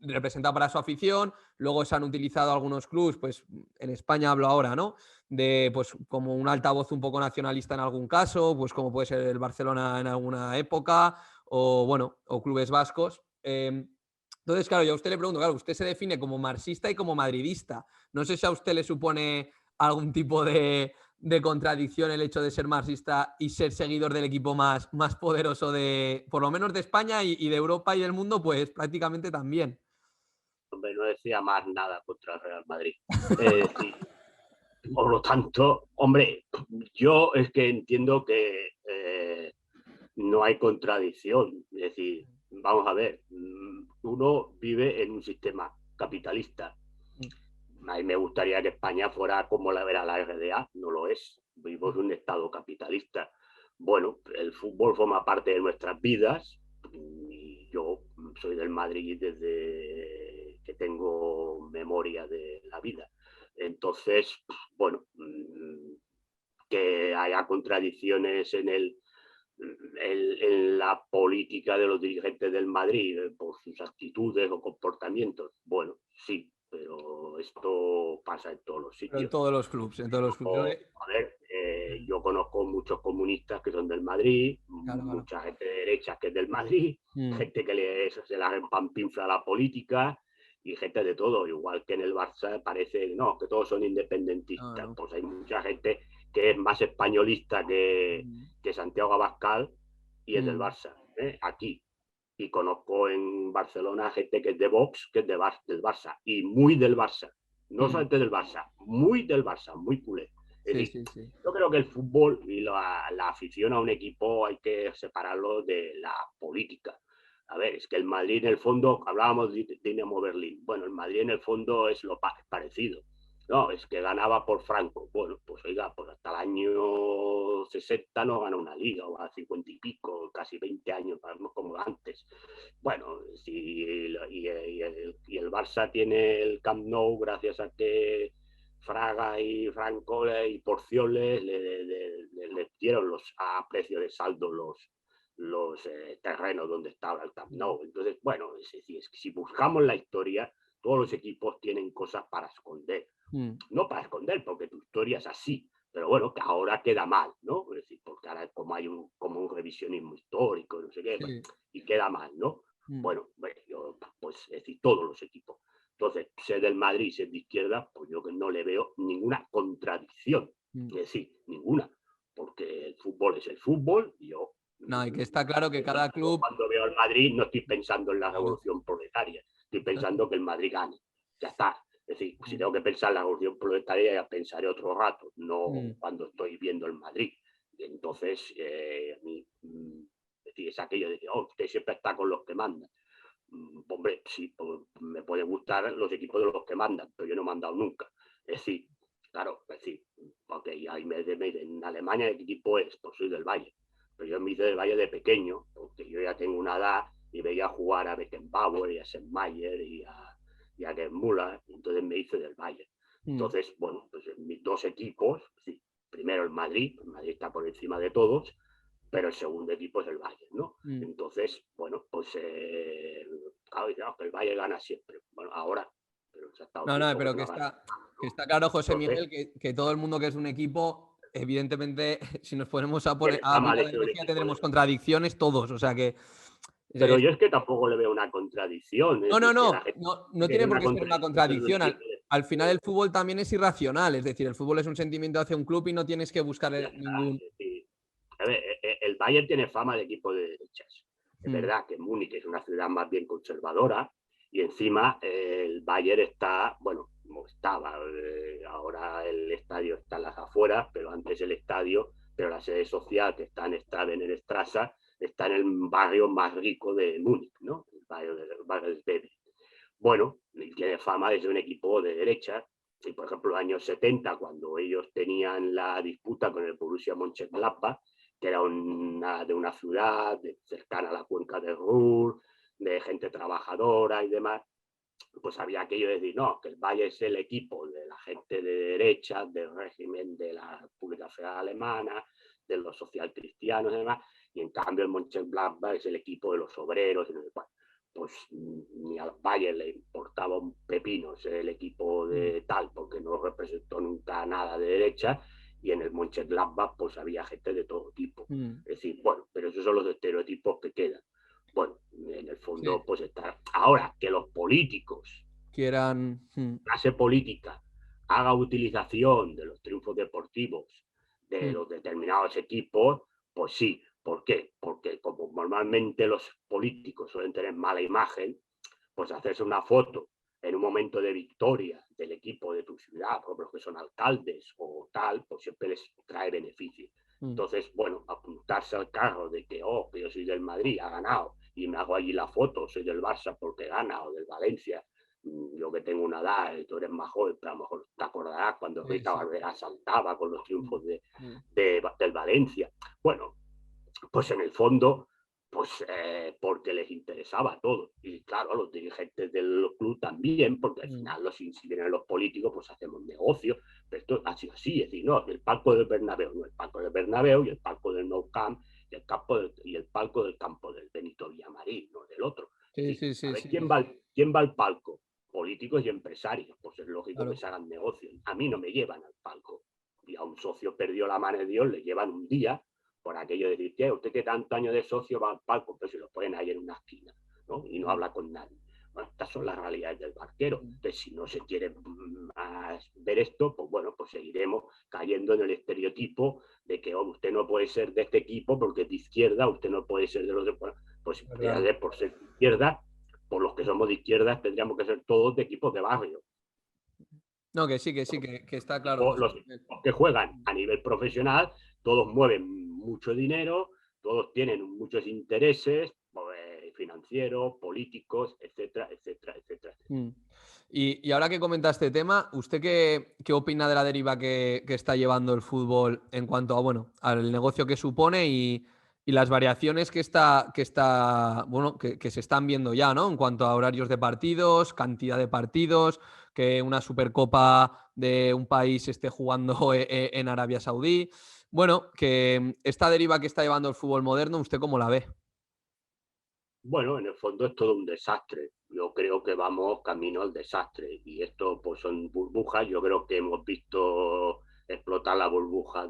representa para su afición. Luego se han utilizado algunos clubes, pues en España hablo ahora, ¿no? De pues como un altavoz un poco nacionalista en algún caso, pues como puede ser el Barcelona en alguna época, o bueno, o clubes vascos. Entonces, claro, yo a usted le pregunto, claro, usted se define como marxista y como madridista. No sé si a usted le supone algún tipo de contradicción el hecho de ser marxista y ser seguidor del equipo más poderoso de, por lo menos de España y de Europa y del mundo, pues prácticamente también. Hombre, no decía más nada contra el Real Madrid. Sí. Por lo tanto, hombre, yo es que entiendo que no hay contradicción. Es decir, vamos a ver, uno vive en un sistema capitalista. A mí me gustaría que España fuera como era la RDA, no lo es. Vivimos en un estado capitalista. Bueno, el fútbol forma parte de nuestras vidas y yo soy del Madrid desde que tengo memoria de la vida. Entonces, bueno, que haya contradicciones en la política de los dirigentes del Madrid por sus actitudes o comportamientos. Bueno, sí, pero esto pasa en todos los Pero en sitios. todos los clubes, en todos los clubes. A ver, yo conozco muchos comunistas que son del Madrid, Claro, claro. mucha gente de derecha que es del Madrid, gente que se la empampinfla a la política y gente de todo, igual que en el Barça parece, no, que todos son independentistas. No. Pues hay mucha gente que es más españolista que Santiago Abascal y es del Barça, aquí. Y conozco en Barcelona gente que es de Vox, que es del Barça, y muy del Barça. No solamente del Barça, muy culé. Es decir, Sí. yo creo que el fútbol y la afición a un equipo hay que separarlo de la política. A ver, es que el Madrid en el fondo, hablábamos de Dinamo Berlín, bueno, el Madrid en el fondo es lo parecido. No, es que ganaba por Franco. Bueno, pues oiga, pues hasta el año 60 no ganó una liga, o a 50 y pico, casi 20 años, como antes. Bueno, sí, y el Barça tiene el Camp Nou gracias a que Fraga y Franco y Porcioles le dieron a precio de saldo los terrenos donde estaba el Camp Nou. Entonces, bueno, es que si buscamos la historia, todos los equipos tienen cosas para esconder. No para esconder, porque tu historia es así, pero bueno, que ahora queda mal, ¿no? Es decir, porque ahora como hay como un revisionismo histórico, no sé qué, bueno, y queda mal, ¿no? Bueno, yo, pues es decir, todos los equipos. Entonces, ser del Madrid, ser de izquierda, pues yo que no le veo ninguna contradicción, es decir, ninguna, porque el fútbol es el fútbol, y yo... No, y que está claro que cada club... Cuando veo al Madrid no estoy pensando en la revolución proletaria, estoy pensando que el Madrid gane, ya está. Es decir, si tengo que pensar en la revolución proletaria, ya pensaré otro rato, no cuando estoy viendo el Madrid. Y entonces, a mí, es decir, es aquello de que usted siempre está con los que mandan. Hombre, sí, pues, me puede gustar los equipos de los que mandan, pero yo no he mandado nunca. Es decir, claro, es decir, porque ahí me en Alemania, ¿qué equipo es? Pues soy del Valle. Pero yo me hice del Valle de pequeño, porque yo ya tengo una edad y veía jugar a Beckenbauer y a Sennmayer y a Gerd Müller, entonces me hice del Bayern. Entonces, bueno, pues mis dos equipos, sí, primero el Madrid está por encima de todos, pero el segundo equipo es el Bayern, ¿no? Entonces, bueno, pues claro, digamos que el Bayern gana siempre. Bueno, ahora, pero se ha estado No, tiempo pero que que no gana. está claro, José Entonces, Miguel, que todo el mundo que es un equipo, evidentemente, si nos ponemos a tiene fama aplicar de la ser un ideología, equipo tendremos de... contradicciones todos. O sea que. Pero yo es que tampoco le veo una contradicción. Es decir, que la gente No tiene tiene por una qué ser una contradicción. contradicción. Al final el fútbol también es irracional, es decir, el fútbol es un sentimiento hacia un club y no tienes que buscar ningún... A ver, el Bayern tiene fama de equipo de derechas. Es verdad que Múnich es una ciudad más bien conservadora y encima el Bayern está, bueno, como estaba, ahora el estadio está en las afueras, pero antes el estadio, pero la sede social que está en Straße, está en el barrio más rico de Múnich, ¿no? El barrio de Bebe. Bueno, tiene fama de ser un equipo de derecha. Y, por ejemplo, en los años 70, cuando ellos tenían la disputa con el Borussia Mönchengladbach, que era de una ciudad cercana a la cuenca del Ruhr, de gente trabajadora y demás, pues había aquello de decir, no, que el Bayern es el equipo de la gente de derecha, del régimen de la República Federal Alemana, de los socialcristianos y demás, y en cambio el Mönchengladbach es el equipo de los obreros. Pues ni al Bayern le importaba un pepino ser el equipo de tal, porque no representó nunca nada de derecha, y en el Mönchengladbach pues había gente de todo tipo. Es decir, bueno, pero esos son los estereotipos que quedan. fondo, pues está. Ahora, que los políticos, quieran... clase política, haga utilización de los triunfos deportivos de los determinados equipos, pues sí. ¿Por qué? Porque como normalmente los políticos suelen tener mala imagen, pues hacerse una foto en un momento de victoria del equipo de tu ciudad, por los que son alcaldes o tal, pues siempre les trae beneficio. Entonces, bueno, apuntarse al carro de que, oh, que yo soy del Madrid, ha ganado, y me hago allí la foto, soy del Barça porque gana, o del Valencia, yo que tengo una edad, tú eres más joven, pero a lo mejor te acordarás cuando Rita Barberá saltaba con los triunfos del Valencia. Bueno, pues en el fondo, pues porque les interesaba a todos. Y claro, a los dirigentes del club también, porque al final, si vienen los políticos, pues hacemos negocio. Pero esto ha sido así, es decir, no, el palco del Bernabéu, no, el palco del Bernabéu y el palco del Nou Camp y el palco del campo del Benito Villamarín, no del otro. Sí, Es decir, sí, a sí, ver, sí. ¿quién va al palco? Políticos y empresarios, pues es lógico Claro. que se hagan negocios. A mí no me llevan al palco. Y a un socio perdió la mano de Dios, le llevan un día por aquello de decir, usted que tanto año de socio va al palco, pero se lo ponen ahí en una esquina, ¿no? Y no habla con nadie. Bueno, estas son las realidades del barquero. Entonces, si no se quiere ver esto, pues bueno, pues seguiremos cayendo en el estereotipo de que usted no puede ser de este equipo porque es de izquierda, usted no puede ser de los de... Pues Claro. por ser de izquierda, por los que somos de izquierda, tendríamos que ser todos de equipos de barrio. No, que sí, que está claro. Los que juegan a nivel profesional, todos mueven mucho dinero, todos tienen muchos intereses financieros, políticos, etcétera, etcétera, etcétera. Y ahora que comenta este tema, ¿usted qué opina de la deriva que está llevando el fútbol en cuanto a, bueno, al negocio que supone y las variaciones que se están viendo ya, ¿no? En cuanto a horarios de partidos, cantidad de partidos, que una Supercopa de un país esté jugando en Arabia Saudí. Bueno, que esta deriva que está llevando el fútbol moderno, ¿usted cómo la ve? Bueno, en el fondo es todo un desastre. Yo creo que vamos camino al desastre. Y esto pues son burbujas. Yo creo que hemos visto explotar la burbuja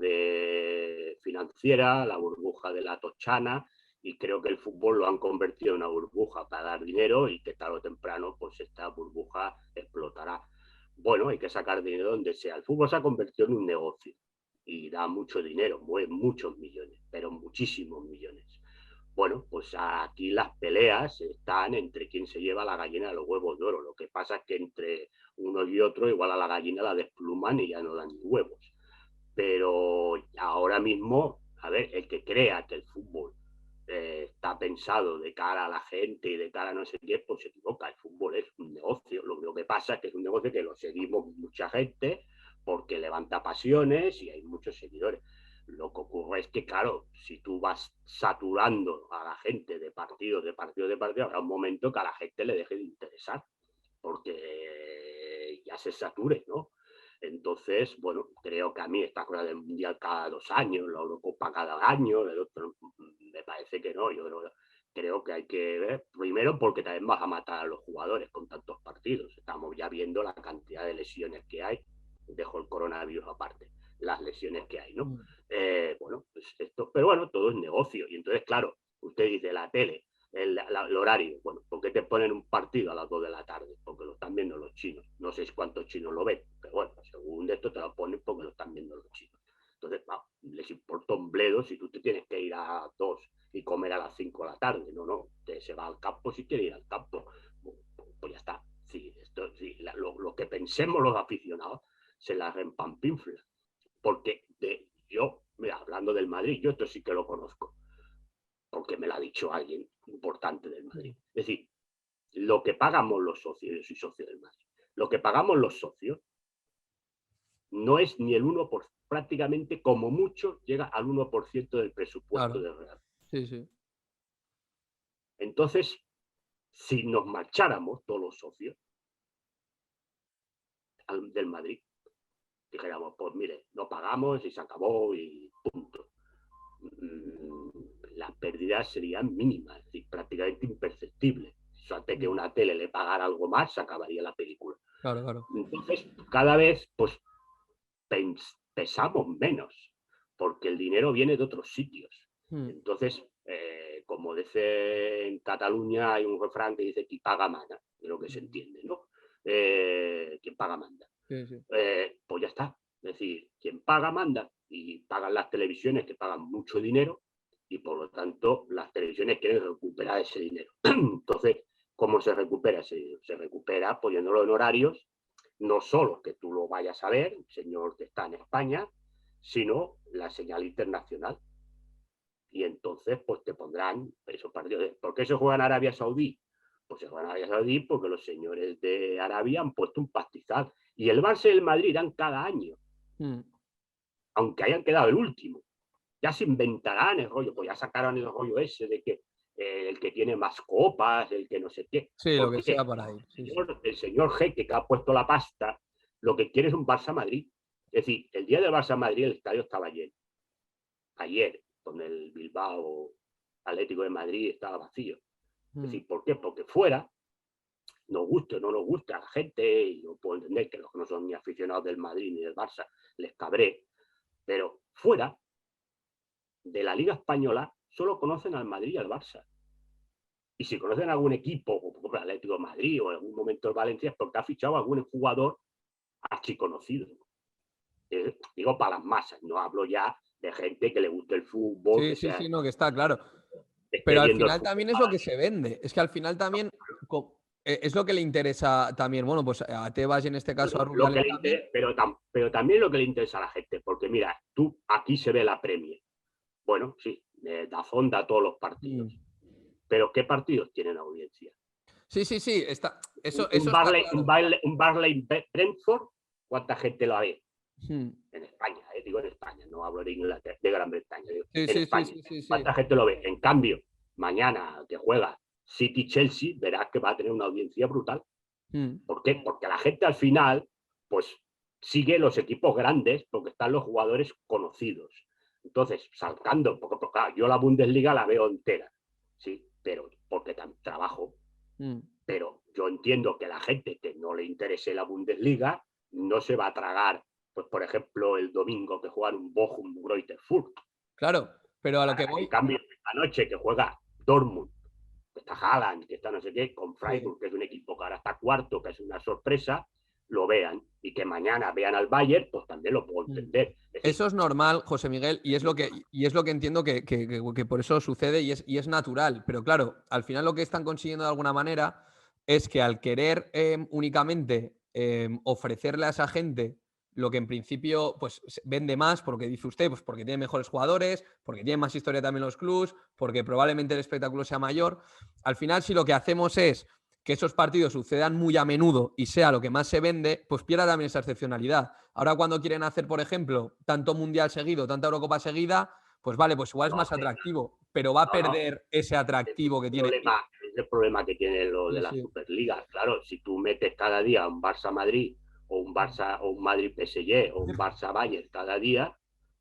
financiera, la burbuja de la tochana, y creo que el fútbol lo han convertido en una burbuja para dar dinero y que tarde o temprano pues esta burbuja explotará. Bueno, hay que sacar dinero donde sea. El fútbol se ha convertido en un negocio y da mucho dinero, mueve muchos millones, pero muchísimos millones. Bueno, pues aquí las peleas están entre quién se lleva la gallina de los huevos de oro. Lo que pasa es que entre uno y otro, igual a la gallina la despluman y ya no dan ni huevos. Pero ahora mismo, a ver, el que crea que el fútbol está pensado de cara a la gente y de cara a no sé qué, pues se equivoca. El fútbol es un negocio. Lo único que pasa es que es un negocio que lo seguimos mucha gente porque levanta pasiones y hay muchos seguidores. Lo que ocurre es que, claro, si tú vas saturando a la gente de partidos, habrá un momento que a la gente le deje de interesar, porque ya se sature, ¿no? Entonces, bueno, creo que a mí esta cosa del Mundial cada 2 años, la Eurocopa cada año, el otro, me parece que no. Yo creo que hay que ver, primero porque también vas a matar a los jugadores con tantos partidos. Estamos ya viendo la cantidad de lesiones que hay, dejo el coronavirus aparte, las lesiones que hay, ¿no? Bueno, pues esto, pero bueno, todo es negocio. Y entonces, claro, usted dice la tele, el horario, bueno, ¿por qué te ponen un partido a las 2 de la tarde? Porque lo están viendo los chinos. No sé cuántos chinos lo ven, pero bueno, según de esto te lo ponen porque lo están viendo los chinos. Entonces, les importa un bledo si tú te tienes que ir a 2 y comer a las 5 de la tarde. No, se va al campo si quiere ir al campo. Pues ya está. Sí, lo que pensemos los aficionados se la rempampinfla. Porque yo, mira, hablando del Madrid, yo esto sí que lo conozco, porque me lo ha dicho alguien importante del Madrid. Es decir, lo que pagamos los socios, yo soy socio del Madrid, lo que pagamos los socios no es ni el 1%, prácticamente como mucho llega al 1% del presupuesto Claro, del Real. sí, sí. Entonces, si nos marcháramos todos los socios del Madrid, dijéramos, pues mire, no pagamos y se acabó y punto. Las pérdidas serían mínimas, es decir, prácticamente imperceptibles. O antes que una tele le pagara algo más, se acabaría la película. Claro, claro. Entonces, cada vez pues pesamos menos, porque el dinero viene de otros sitios. Entonces, como dice en Cataluña, hay un refrán que dice qui paga mana, de lo que se entiende, ¿no? Quien paga manda. Sí, sí. Pues ya está. Es decir, quien paga manda, y pagan las televisiones que pagan mucho dinero, y por lo tanto las televisiones quieren recuperar ese dinero. Entonces, ¿cómo se recupera ese dinero? Se recupera poniéndolo en horarios, no solo que tú lo vayas a ver, el señor que está en España, sino la señal internacional. Y entonces pues te pondrán esos partidos. ¿Por qué se juega en Arabia Saudí? Pues se juega en Arabia Saudí porque los señores de Arabia han puesto un pastizal. Y el Barça y el Madrid dan cada año, aunque hayan quedado el último. Ya se inventarán el rollo, pues ya sacaron el rollo ese de que el que tiene más copas, el que no sé qué. Sí, lo que Porque sea por ahí. Sí, el señor Jeque, que ha puesto la pasta, lo que quiere es un Barça-Madrid. Es decir, el día del Barça-Madrid el estadio estaba lleno. Ayer, con el Bilbao Atlético de Madrid, estaba vacío. Es decir, ¿por qué? Porque fuera, nos guste o no nos gusta a la gente, y yo puedo entender que los que no son ni aficionados del Madrid ni del Barça les cabré, pero fuera de la Liga Española solo conocen al Madrid y al Barça. Y si conocen algún equipo, como el Atlético de Madrid o en algún momento el Valencia, es porque ha fichado a algún jugador archiconocido. Digo para las masas, no hablo ya de gente que le guste el fútbol. Sí, que sí, sea, sí, no, que está claro. esté Pero al viendo el final fútbol. también es lo que se vende. Es que al final también es lo que le interesa también, bueno, pues a Tebas y en este caso a Rubiales también. Pero también lo que le interesa a la gente, porque mira, tú aquí se ve la Premier. Bueno, sí, Dazón da todos los partidos. Pero ¿qué partidos tienen audiencia? Sí, sí, sí, eso Un está Barley, claro. un Barley Brentford, ¿cuánta gente lo ve? En España, digo en España, no hablo de Inglaterra, de Gran Bretaña, digo, Sí, en sí, sí, España. sí, sí, sí. ¿Cuánta gente lo ve? En cambio, mañana que juega City-Chelsea, verás que va a tener una audiencia brutal. ¿Por qué? Porque la gente al final, pues, sigue los equipos grandes porque están los jugadores conocidos. Entonces, saltando, porque claro, yo la Bundesliga la veo entera, sí, pero porque trabajo. Pero yo entiendo que la gente que no le interese la Bundesliga no se va a tragar, pues por ejemplo, el domingo que juegan un Bochum Greuther Fürth. Claro, pero a lo que voy. En cambio, esta noche que juega Dortmund, que está Haaland, que está no sé qué, con Freiburg, sí, que es un equipo que ahora está cuarto, que es una sorpresa, lo vean. Y que mañana vean al Bayern, pues también lo puedo entender. Es decir, eso es normal, José Miguel, y es lo que entiendo que por eso sucede y es natural. Pero claro, al final lo que están consiguiendo de alguna manera es que al querer únicamente ofrecerle a esa gente lo que en principio pues vende más, porque dice usted, pues porque tiene mejores jugadores, porque tiene más historia también los clubs, porque probablemente el espectáculo sea mayor. Al final, si lo que hacemos es que esos partidos sucedan muy a menudo y sea lo que más se vende, pues pierda también esa excepcionalidad. Ahora cuando quieren hacer, por ejemplo, tanto Mundial seguido, tanta Eurocopa seguida, pues vale, pues igual es más atractivo, pero va a perder ese atractivo que tiene. Es el problema que tiene lo de la Superliga. Claro, si tú metes cada día un Barça-Madrid o un Barça o un Madrid-PSG o un Barça-Bayern cada día,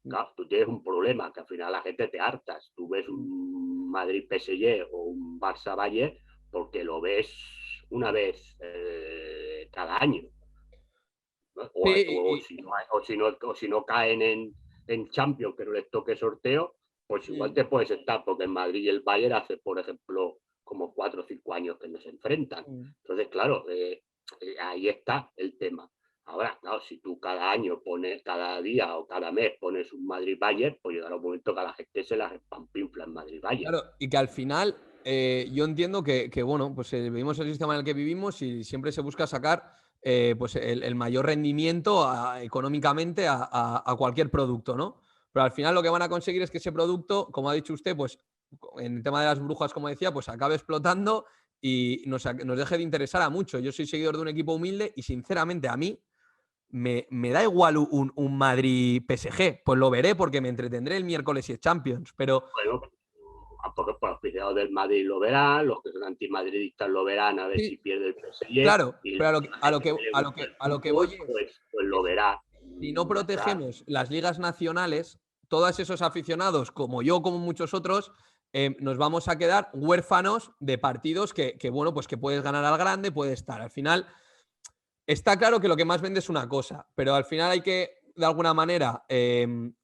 claro, tú tienes un problema, que al final la gente te hartas. Tú ves un Madrid-PSG o un Barça-Bayern porque lo ves una vez cada año. ¿No? O si no caen en Champions, que no les toque sorteo, pues igual te puedes estar, porque en Madrid y el Bayern hace, por ejemplo, como 4 o 5 años que no se enfrentan. Entonces, claro, ahí está el tema. Ahora, claro, si tú cada año pones, cada día o cada mes pones un Madrid-Bayern, pues llegará un momento que a la gente se la repampinfla en Madrid-Bayern. Claro, y que al final yo entiendo que bueno, pues vivimos el sistema en el que vivimos y siempre se busca sacar pues el mayor rendimiento económicamente a cualquier producto, ¿no? Pero al final lo que van a conseguir es que ese producto, como ha dicho usted, pues en el tema de las burbujas, como decía, pues acabe explotando y nos deje de interesar a mucho. Yo soy seguidor de un equipo humilde y sinceramente a mí me da igual un Madrid-PSG. Pues lo veré porque me entretendré el miércoles y es Champions, pero... Bueno, porque los aficionados del Madrid lo verán, los que son antimadridistas lo verán a ver si pierde el PSG. Claro, y pero a lo que voy es, pues lo verá. Si no protegemos las ligas nacionales, todos esos aficionados, como yo, como muchos otros, nos vamos a quedar huérfanos de partidos que, bueno, pues que puedes ganar al grande, puede estar. Al final, está claro que lo que más vende es una cosa, pero al final hay que, de alguna manera,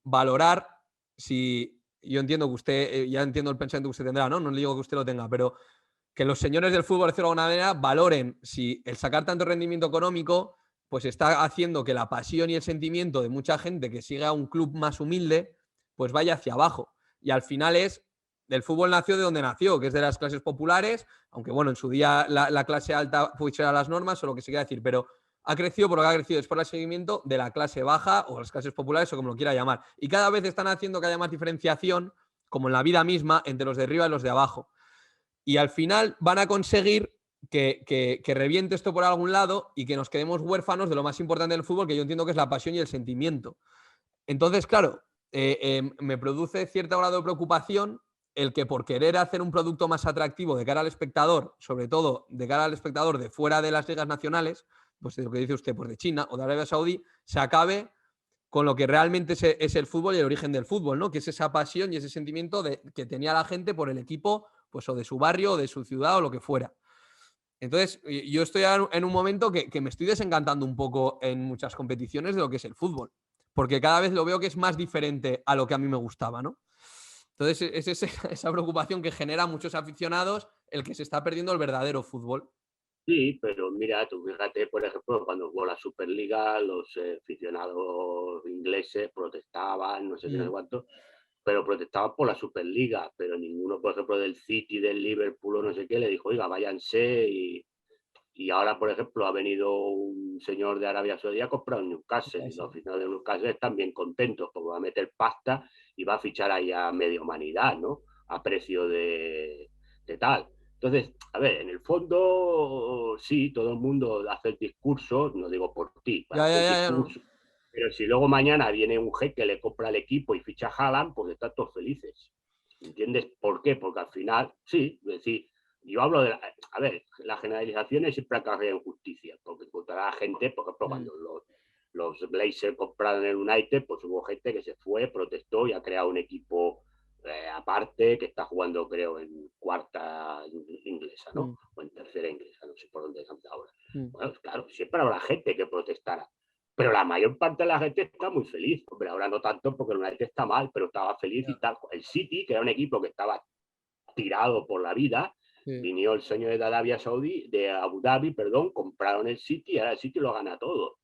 valorar si yo entiendo que usted, ya entiendo el pensamiento que usted tendrá, ¿no? No le digo que usted lo tenga, pero que los señores del fútbol, de alguna manera, valoren si el sacar tanto rendimiento económico pues está haciendo que la pasión y el sentimiento de mucha gente que sigue a un club más humilde pues vaya hacia abajo. Y al final el fútbol nació de donde nació, que es de las clases populares, aunque bueno, en su día la clase alta fuera las normas o lo que se quiera decir, pero ha crecido por lo que ha crecido, es por el seguimiento de la clase baja o las clases populares o como lo quiera llamar. Y cada vez están haciendo que haya más diferenciación, como en la vida misma, entre los de arriba y los de abajo. Y al final van a conseguir que reviente esto por algún lado y que nos quedemos huérfanos de lo más importante del fútbol, que yo entiendo que es la pasión y el sentimiento. Entonces, claro, me produce cierto grado de preocupación el que por querer hacer un producto más atractivo de cara al espectador, sobre todo de cara al espectador de fuera de las ligas nacionales, pues de lo que dice usted, pues de China o de Arabia Saudí, se acabe con lo que realmente es el fútbol y el origen del fútbol, ¿no? Que es esa pasión y ese sentimiento que tenía la gente por el equipo, pues o de su barrio, o de su ciudad, o lo que fuera. Entonces, yo estoy en un momento que me estoy desencantando un poco en muchas competiciones de lo que es el fútbol, porque cada vez lo veo que es más diferente a lo que a mí me gustaba, ¿no? Entonces, es esa preocupación que genera a muchos aficionados el que se está perdiendo el verdadero fútbol. Sí, pero mira, tú fíjate, por ejemplo, cuando jugó la Superliga, los aficionados ingleses protestaban, no sé qué, no sé Mm. cuánto, pero protestaban por la Superliga, pero ninguno, por ejemplo, del City, del Liverpool o no sé qué, le dijo, oiga, váyanse. Y ahora, por ejemplo, ha venido un señor de Arabia Saudí a comprar un Newcastle, y los aficionados de Newcastle están bien contentos porque va a meter pasta y va a fichar ahí a media humanidad, ¿no? A precio de tal. Entonces, a ver, en el fondo, sí, todo el mundo hace el discurso, no digo por ti, Ya, hace ya, el ya, ya, no. discurso, pero si luego mañana viene un jeque, le compra el equipo y ficha a Haaland, pues están todos felices. ¿Entiendes por qué? Porque al final, sí, es decir, yo hablo de, a ver, las generalizaciones siempre acarrean justicia, porque encontrará gente, por ejemplo, Mm. cuando los Blazers compraron el United, pues hubo gente que se fue, protestó y ha creado un equipo aparte que está jugando, creo, en cuarta inglesa, ¿no? Mm. O en tercera inglesa, no sé por dónde están ahora. Mm. Bueno, claro, siempre habrá gente que protestará, pero la mayor parte de la gente está muy feliz. Hombre, ahora no tanto porque el United está mal, pero estaba feliz y Ya. tal. El City, que era un equipo que estaba tirado por la vida, Sí. vino el señor de Arabia Saudí, de Abu Dhabi, perdón, compraron el City y ahora el City lo gana todo.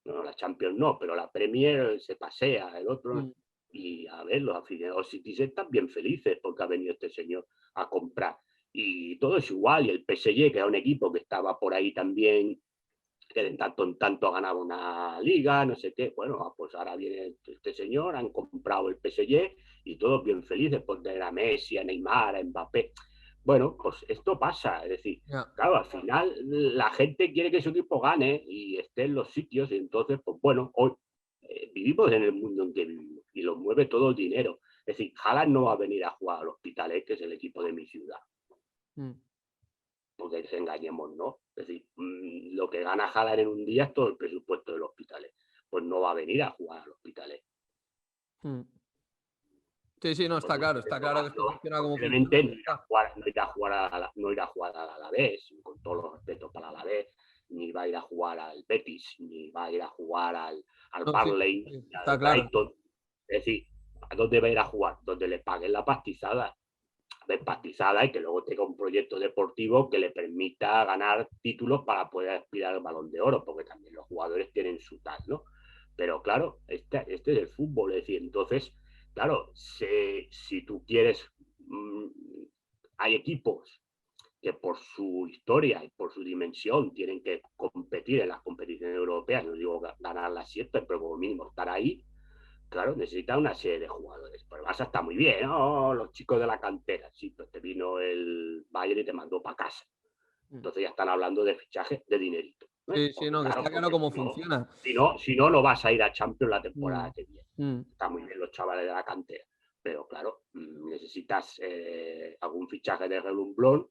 No, la Champions no, pero la Premier se pasea, el otro. Mm. Y a ver, los aficionados City están bien felices porque ha venido este señor a comprar. Y todo es igual. Y el PSG, que era un equipo que estaba por ahí también, que de tanto en tanto ha ganado una liga, no sé qué. Bueno, pues ahora viene este señor, han comprado el PSG y todos bien felices por tener a Messi, a Neymar, a Mbappé. Bueno, pues esto pasa, es decir, Ya. claro, al final la gente quiere que su equipo gane y esté en los sitios, y entonces, pues bueno, hoy vivimos en el mundo en que vivimos y lo mueve todo el dinero. Es decir, Haaland no va a venir a jugar al Hospitalet, que es el equipo de mi ciudad, Mm. porque engañemos, ¿no? Es decir, lo que gana Haaland en un día es todo el presupuesto del Hospitalet. Pues no va a venir a jugar al Hospitalet. Mm. Sí, sí, no, Pues está claro que esto funciona como funciona posiblemente y ya está. no irá a jugar no irá a jugar al Alavés, con todos los respetos para el Alavés, ni va a ir a jugar al Betis, ni va a ir a jugar al No, sí, Burnley, sí, ni está al claro. Brighton. Es decir, ¿a dónde va a ir a jugar? Donde le paguen la pastizada. Pastizada y que luego tenga un proyecto deportivo que le permita ganar títulos para poder aspirar al Balón de Oro, porque también los jugadores tienen su tal, ¿no? Pero claro, este es el fútbol, es decir, entonces, claro, si tú quieres, hay equipos que por su historia y por su dimensión tienen que competir en las competiciones europeas, no digo ganarlas siempre, pero como mínimo estar ahí, claro, necesita una serie de jugadores. Pero Barça está muy bien, ¿no? Los chicos de la cantera. Sí, pues te vino el Bayern y te mandó para casa. Mm. Entonces ya están hablando de fichaje de dinerito. Sí, sí, Porque no, que claro, está claro porque cómo funciona. si no, no vas a ir a Champions la Mm. temporada que viene. Mm. Está muy bien los chavales de la cantera. Pero claro, necesitas algún fichaje de relumbrón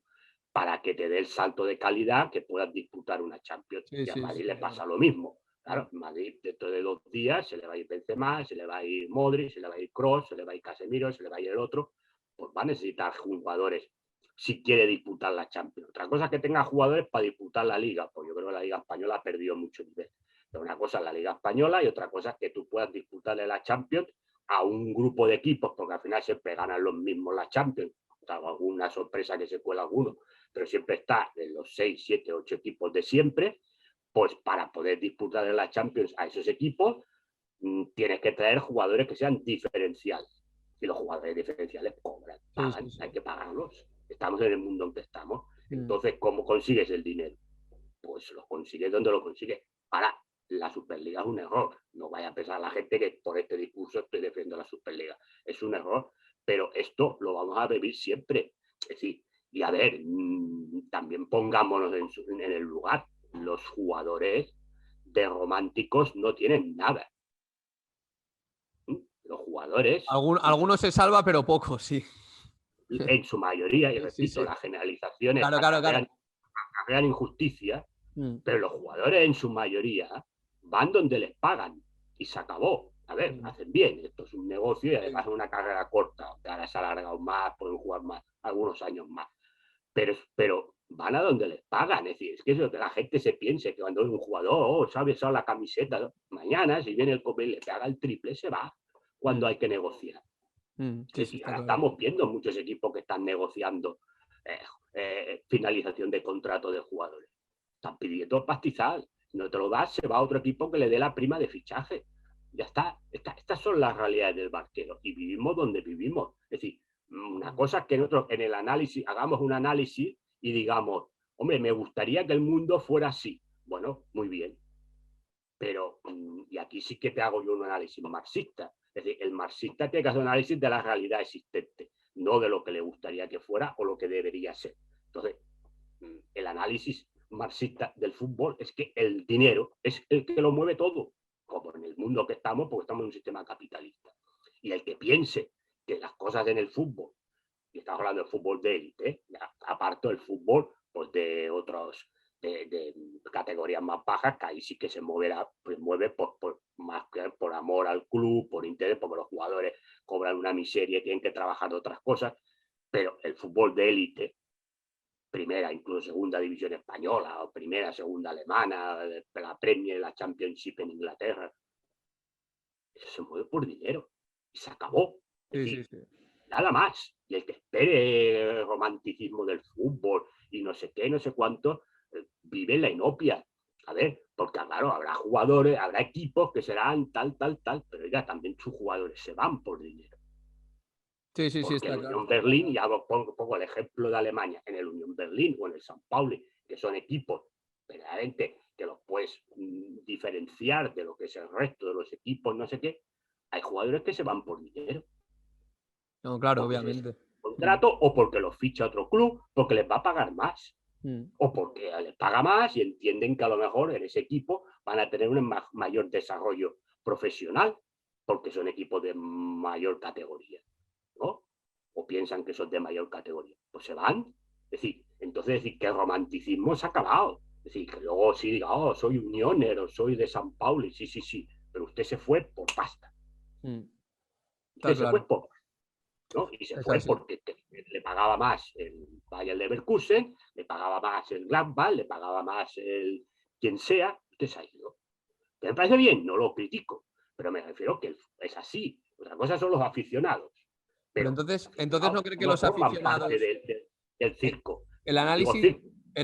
para que te dé el salto de calidad que puedas disputar una Champions. Sí, Y a sí, sí, Madrid le claro. pasa lo mismo. Mm. Claro, Madrid dentro de 2 días se le va a ir Benzema, se le va a ir Modric, se le va a ir Kroos, se le va a ir Casemiro, se le va a ir el otro. Pues va a necesitar jugadores si quiere disputar la Champions. Otra cosa es que tenga jugadores para disputar la Liga, pues yo creo que la Liga Española ha perdido mucho nivel. Pero una cosa es la Liga Española y otra cosa es que tú puedas disputarle la Champions a un grupo de equipos, porque al final siempre ganan los mismos la Champions, salvo alguna sorpresa que se cuela alguno, pero siempre está en los 6, 7, 8 equipos de siempre, pues para poder disputar en la Champions a esos equipos, tienes que traer jugadores que sean diferenciales. Y los jugadores diferenciales cobran, pagan, hay que pagarlos. Estamos en el mundo en que estamos. Entonces, ¿cómo consigues el dinero? Pues lo consigues donde lo consigues. Ahora, la Superliga es un error. No vaya a pensar la gente que por este discurso estoy defendiendo la Superliga. Es un error, pero esto lo vamos a vivir siempre. Es decir, y a ver, también pongámonos en el lugar. Los jugadores de románticos no tienen nada. Los jugadores... Algunos se salva, pero pocos, sí. En su mayoría, y repito, las generalizaciones crean injusticia, pero los jugadores en su mayoría van donde les pagan y se acabó. A ver, hacen bien, esto es un negocio y además es una carrera corta, ahora se ha alargado más, pueden jugar más, algunos años más, pero van a donde les pagan. Es decir, es que eso que la gente se piense que cuando es un jugador, sabe usar la camiseta, ¿no? Mañana si viene el COPE y le paga el triple, se va cuando hay que negociar. Sí, ahora estamos viendo muchos equipos que están negociando finalización de contrato de jugadores. Están pidiendo pastizal. No te lo das, se va a otro equipo que le dé la prima de fichaje. Ya está. Estas son las realidades del barquero y vivimos donde vivimos. Es decir, una cosa es que nosotros en el análisis hagamos un análisis y digamos, hombre, me gustaría que el mundo fuera así. Bueno, muy bien. Pero, y aquí sí que te hago yo un análisis marxista. Es decir, el marxista tiene que hacer un análisis de la realidad existente, no de lo que le gustaría que fuera o lo que debería ser. Entonces, el análisis marxista del fútbol es que el dinero es el que lo mueve todo, como en el mundo que estamos, porque estamos en un sistema capitalista. Y el que piense que las cosas en el fútbol, y estamos hablando del fútbol de élite, aparte del fútbol pues de otros de categorías más bajas, que ahí sí que se moverá, pues mueve más que por amor al club, por interés, porque los jugadores cobran una miseria y tienen que trabajar de otras cosas, pero el fútbol de élite, primera, incluso segunda división española, o primera, segunda alemana, la Premier, la Championship en Inglaterra, eso se mueve por dinero y se acabó. Es decir, nada más. Y el que espere el romanticismo del fútbol y no sé qué, no sé cuánto, vive en la inopia. A ver, porque claro, habrá jugadores, habrá equipos que serán tal, pero ya también sus jugadores se van por dinero. Sí, porque está el claro. Unión Berlín, ya pongo el ejemplo de Alemania, en el Unión Berlín o en el San Pauli, que son equipos verdaderamente que los puedes diferenciar de lo que es el resto de los equipos, no sé qué, hay jugadores que se van por dinero. No, claro, obviamente. Contrato o porque los ficha otro club, porque les va a pagar más. O porque les paga más y entienden que a lo mejor en ese equipo van a tener un mayor desarrollo profesional, porque son equipos de mayor categoría, ¿no? O piensan que son de mayor categoría. Pues se van. Es decir, entonces decir que el romanticismo se ha acabado. Es decir, que luego sí diga, oh, soy unioner o soy de San Pauli, sí, pero usted se fue por pasta. Usted se fue por pasta. ¿No? Y se fue porque le pagaba más el Bayer Leverkusen, le pagaba más el Gladbach, le pagaba más el quien sea, usted se ha ido. ¿Me parece bien? No lo critico, pero me refiero que es así. Otra cosa son los aficionados. Pero entonces no cree que los aficionados parte del circo. El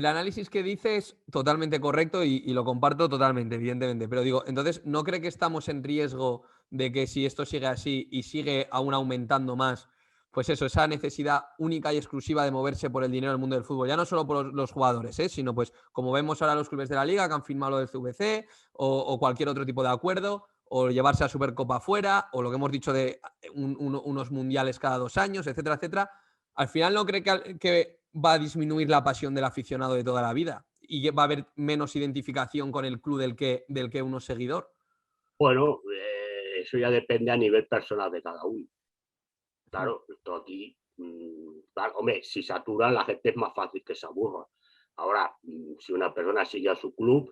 análisis que dice es totalmente correcto y lo comparto totalmente, evidentemente. Pero digo, entonces, ¿no cree que estamos en riesgo de que si esto sigue así y sigue aún aumentando más, pues eso, esa necesidad única y exclusiva de moverse por el dinero del mundo del fútbol, ya no solo por los jugadores, sino pues como vemos ahora los clubes de la Liga que han firmado lo del CVC o cualquier otro tipo de acuerdo, o llevarse a Supercopa fuera, o lo que hemos dicho de unos mundiales cada 2 años, etcétera, etcétera? Al final, ¿no cree que va a disminuir la pasión del aficionado de toda la vida y va a haber menos identificación con el club del que uno es seguidor? Bueno, eso ya depende a nivel personal de cada uno. Claro, esto aquí, claro, hombre, si saturan la gente es más fácil que se aburra. Ahora, si una persona sigue a su club,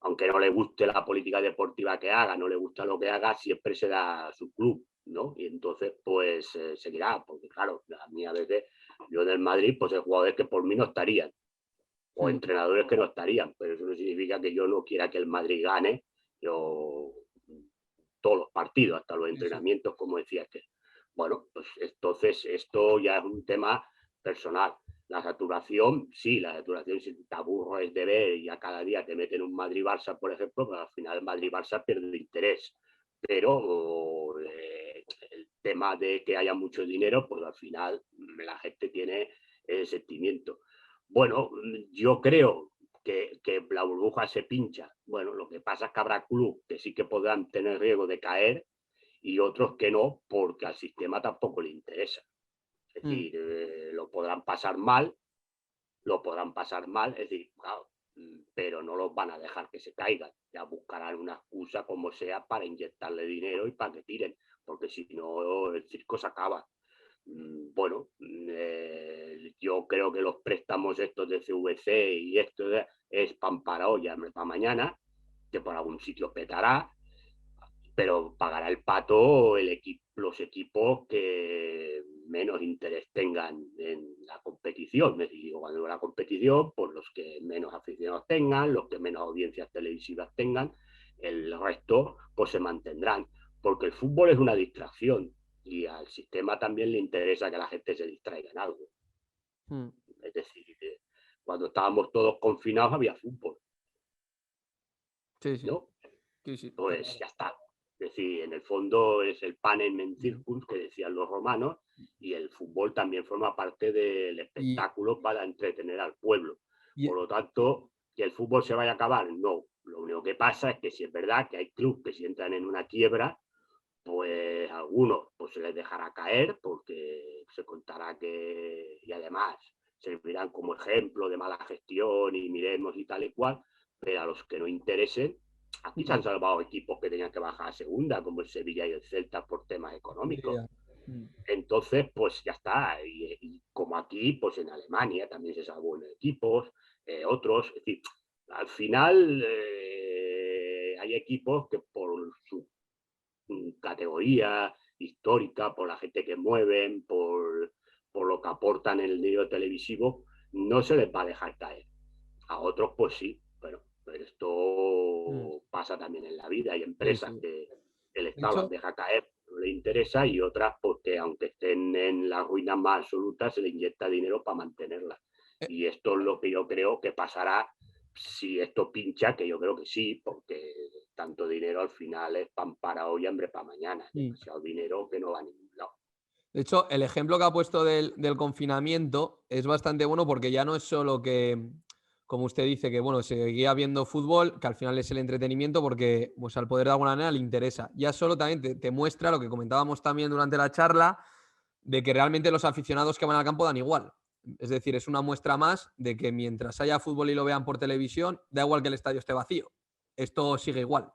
aunque no le guste la política deportiva que haga, no le gusta lo que haga, siempre será su club, ¿no? Y entonces, pues, seguirá, porque claro, a mí a veces, yo del Madrid, pues hay jugadores que por mí no estarían, o entrenadores que no estarían, pero eso no significa que yo no quiera que el Madrid gane, yo todos los partidos, hasta los entrenamientos, como decía que. Bueno, pues entonces esto ya es un tema personal. La saturación, sí, la saturación, si te aburres de ver y a cada día te meten un Madrid-Barça, por ejemplo, pues al final el Madrid-Barça pierde interés. Pero el tema de que haya mucho dinero, pues al final la gente tiene ese sentimiento. Bueno, yo creo que la burbuja se pincha. Bueno, lo que pasa es que habrá clubes que sí que podrán tener riesgo de caer y otros que no, porque al sistema tampoco le interesa. Es decir, lo podrán pasar mal, es decir, claro, pero no los van a dejar que se caigan. Ya buscarán una excusa como sea para inyectarle dinero y para que tiren, porque si no el circo se acaba. Bueno, yo creo que los préstamos estos de CVC y esto es pan para hoy, para mañana, que por algún sitio petará, pero pagará el pato los equipos que menos interés tengan en la competición. Es decir, cuando digo la competición, pues los que menos aficionados tengan, los que menos audiencias televisivas tengan, el resto pues se mantendrán, porque el fútbol es una distracción y al sistema también le interesa que la gente se distraiga en algo. Es decir, cuando estábamos todos confinados había fútbol. Sí, sí. ¿No? Sí, pues ya está. Es decir, en el fondo es el panem en circus que decían los romanos, y el fútbol también forma parte del espectáculo para entretener al pueblo. Por lo tanto, ¿que el fútbol se vaya a acabar? No. Lo único que pasa es que si es verdad que hay clubes que si entran en una quiebra, pues algunos pues se les dejará caer porque se contará que, y además servirán como ejemplo de mala gestión y miremos y tal y cual, pero a los que no interesen, aquí se han salvado equipos que tenían que bajar a segunda, como el Sevilla y el Celta por temas económicos. Entonces, pues ya está. Y como aquí, pues en Alemania también se salvó en equipos, otros. Es decir, al final hay equipos que por su categoría histórica, por la gente que mueven, por lo que aportan en el medio televisivo, no se les va a dejar caer. A otros, pues sí, pero esto pasa también en la vida. Hay empresas que el Estado las deja caer, no le interesa, y otras porque aunque estén en la ruina más absoluta, se le inyecta dinero para mantenerlas. Y esto es lo que yo creo que pasará si esto pincha, que yo creo que sí, porque tanto dinero al final es pan para hoy, hambre para mañana. Demasiado dinero que no va a ningún lado. De hecho, el ejemplo que ha puesto del confinamiento es bastante bueno porque ya no es solo que, como usted dice, que bueno, seguía viendo fútbol, que al final es el entretenimiento porque pues, al poder de alguna manera le interesa. Ya solo también te muestra lo que comentábamos también durante la charla, de que realmente los aficionados que van al campo dan igual. Es decir, es una muestra más de que mientras haya fútbol y lo vean por televisión, da igual que el estadio esté vacío. Esto sigue igual.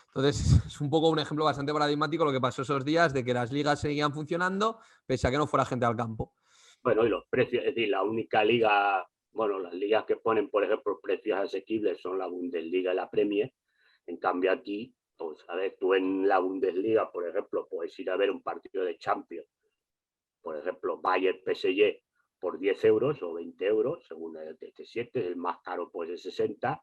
Entonces, es un poco un ejemplo bastante paradigmático lo que pasó esos días de que las ligas seguían funcionando pese a que no fuera gente al campo. Bueno, y los precios, es decir, la única liga, bueno, las ligas que ponen, por ejemplo, precios asequibles son la Bundesliga y la Premier. En cambio aquí, pues a ver, tú en la Bundesliga, por ejemplo, puedes ir a ver un partido de Champions, por ejemplo, Bayern-PSG por 10 euros o 20 euros, según el TT7, el más caro pues es 60.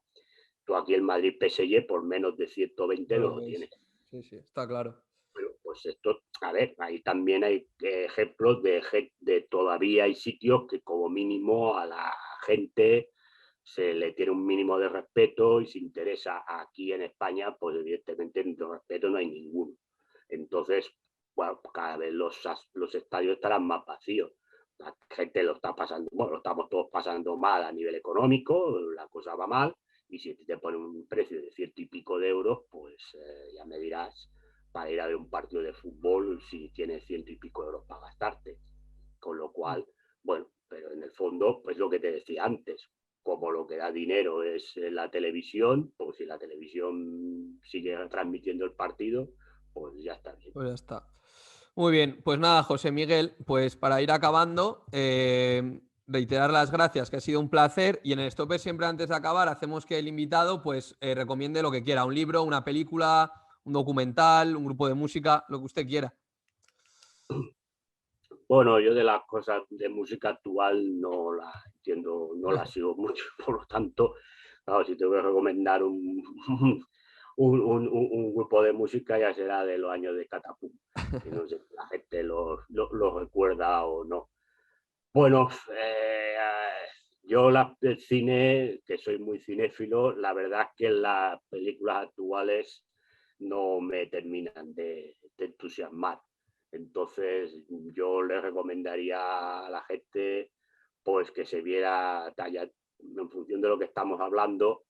Tú aquí el Madrid-PSG por menos de 120 no lo tienes. Sí, sí, está claro. Bueno, pues esto, a ver, ahí también hay ejemplos de todavía hay sitios que como mínimo a la gente se le tiene un mínimo de respeto y se interesa. Aquí en España, pues evidentemente de respeto no hay ninguno. Entonces, bueno, cada vez los estadios estarán más vacíos. La gente lo está pasando, bueno, lo estamos todos pasando mal a nivel económico, la cosa va mal, y si te ponen un precio de 100 y pico de euros, pues ya me dirás para ir a ver un partido de fútbol si tienes 100 y pico de euros para gastarte. Con lo cual, bueno, pero en el fondo, pues lo que te decía antes, como lo que da dinero es la televisión, pues si la televisión sigue transmitiendo el partido, pues ya está bien. Pues ya está. Muy bien, pues nada, José Miguel, pues para ir acabando, reiterar las gracias, que ha sido un placer, y en el Stopper siempre antes de acabar hacemos que el invitado pues recomiende lo que quiera, un libro, una película, un documental, un grupo de música, lo que usted quiera. Bueno, yo de las cosas de música actual no las entiendo, no las sigo mucho, por lo tanto, claro, si te voy a recomendar un grupo de música, ya será de los años de Catapum. Y no sé si la gente lo recuerda o no. Bueno, yo el cine, que soy muy cinéfilo, la verdad es que las películas actuales no me terminan de entusiasmar. Entonces yo le recomendaría a la gente pues que se viera, en función de lo que estamos hablando,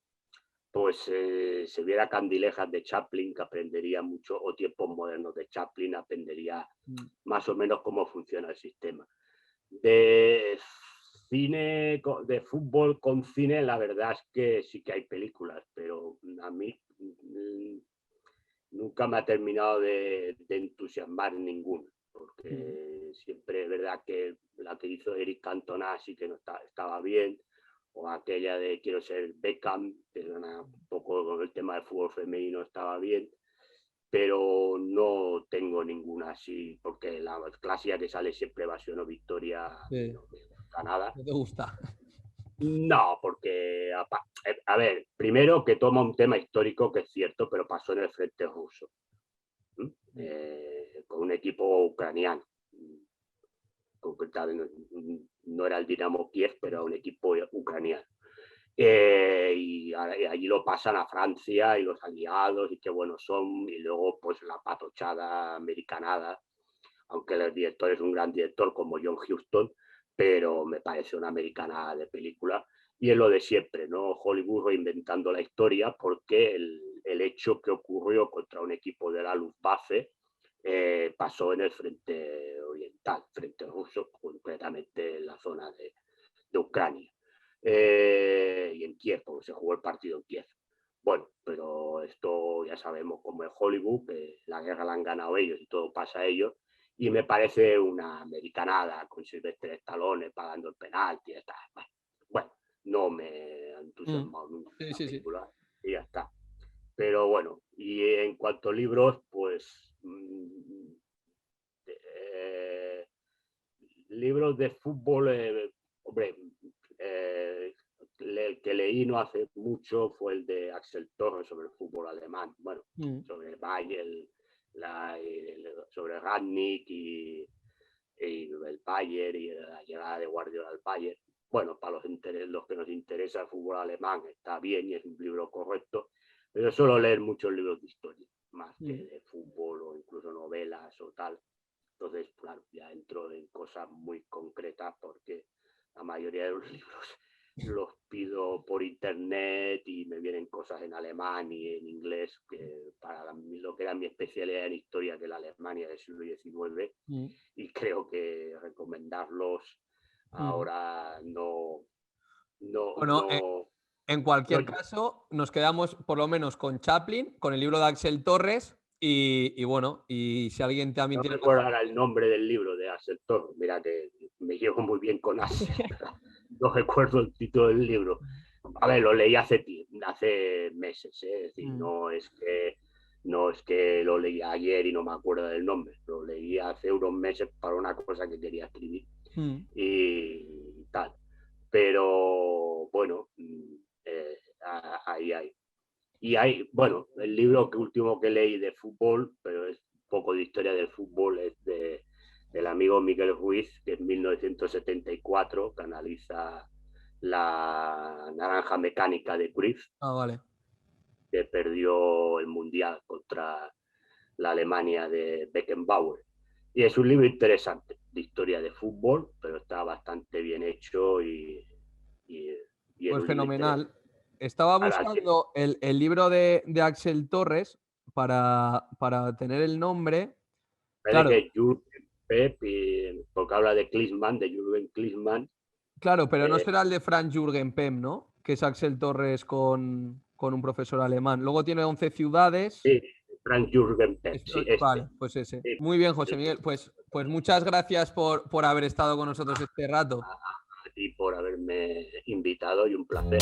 pues se viera Candilejas de Chaplin, que aprendería mucho, o Tiempos modernos de Chaplin, aprendería más o menos cómo funciona el sistema. De cine, de fútbol con cine, la verdad es que sí que hay películas, pero a mí nunca me ha terminado de entusiasmar ninguna, porque siempre es verdad que la que hizo Eric Cantona sí que no estaba bien, o aquella de Quiero ser Beckham, que era un poco con el tema del fútbol femenino, estaba bien, pero no tengo ninguna así, porque la clásica que sale siempre Evasión o Victoria sí. no me gusta nada. ¿No te gusta? No, porque, a ver, primero que toma un tema histórico que es cierto, pero pasó en el frente ruso, con un equipo ucraniano. Concretamente, no era el Dinamo Kiev, pero un equipo ucraniano. Y allí lo pasan a Francia y los aliados y qué buenos son, y luego pues la patochada americanada, aunque el director es un gran director como John Huston, pero me parece una americana de película, y es lo de siempre, ¿no? Hollywood reinventando la historia, porque el hecho que ocurrió contra un equipo de la Luftwaffe pasó en el frente oriental, frente ruso, concretamente en la zona de Ucrania. Y en Kiev, porque se jugó el partido en Kiev. Bueno, pero esto ya sabemos cómo es Hollywood, que la guerra la han ganado ellos y todo pasa a ellos, y me parece una americanada con Sylvester Stallone pagando el penalti, y bueno, no me ha entusiasmado nunca la película, y ya está. Pero bueno, y en cuanto a libros, pues libros de fútbol, hombre, el que leí no hace mucho fue el de Axel Torres sobre el fútbol alemán, bueno, sobre Bayern, sobre Rangnick y el Bayern y la llegada de Guardiola al Bayern. Bueno, para los que nos interesa el fútbol alemán está bien y es un libro correcto, pero suelo leer muchos libros de historia, más que de fútbol o incluso novelas o tal. Entonces, claro, ya entro en cosas muy concretas porque la mayoría de los libros los pido por internet y me vienen cosas en alemán y en inglés, que para lo que era mi especialidad en historia, que es la Alemania del siglo XIX, y creo que recomendarlos ahora no... Bueno, en cualquier caso, nos quedamos por lo menos con Chaplin, con el libro de Axel Torres, y bueno, y si alguien también tiene... No recuerdo ahora el nombre del libro de Axel Torres, mira que me llevo muy bien con Axel, no recuerdo el título del libro. A ver, lo leí hace meses, es decir, no es que lo leí ayer y no me acuerdo del nombre, lo leí hace unos meses para una cosa que quería escribir y tal. Pero bueno, ahí hay. Y hay, bueno, el libro último que leí de fútbol, pero es un poco de historia del fútbol, es del amigo Miguel Ruiz, que es 1974, que analiza la naranja mecánica de Cruyff, vale. que perdió el Mundial contra la Alemania de Beckenbauer. Y es un libro interesante de historia de fútbol, pero está bastante bien hecho y pues fenomenal. Estaba buscando el libro de Axel Torres para tener el nombre. Claro. Que Jürgen Pep, porque habla de Klinsmann, de Jürgen Klinsmann. Claro, pero no será el de Franz Jürgen Pep, ¿no? Que es Axel Torres con un profesor alemán. Luego tiene 11 ciudades. Sí, Franz Jürgen Pep. Sí, vale, pues ese. Sí. Muy bien, José Miguel. Pues muchas gracias por haber estado con nosotros este rato. A ti por haberme invitado y un placer.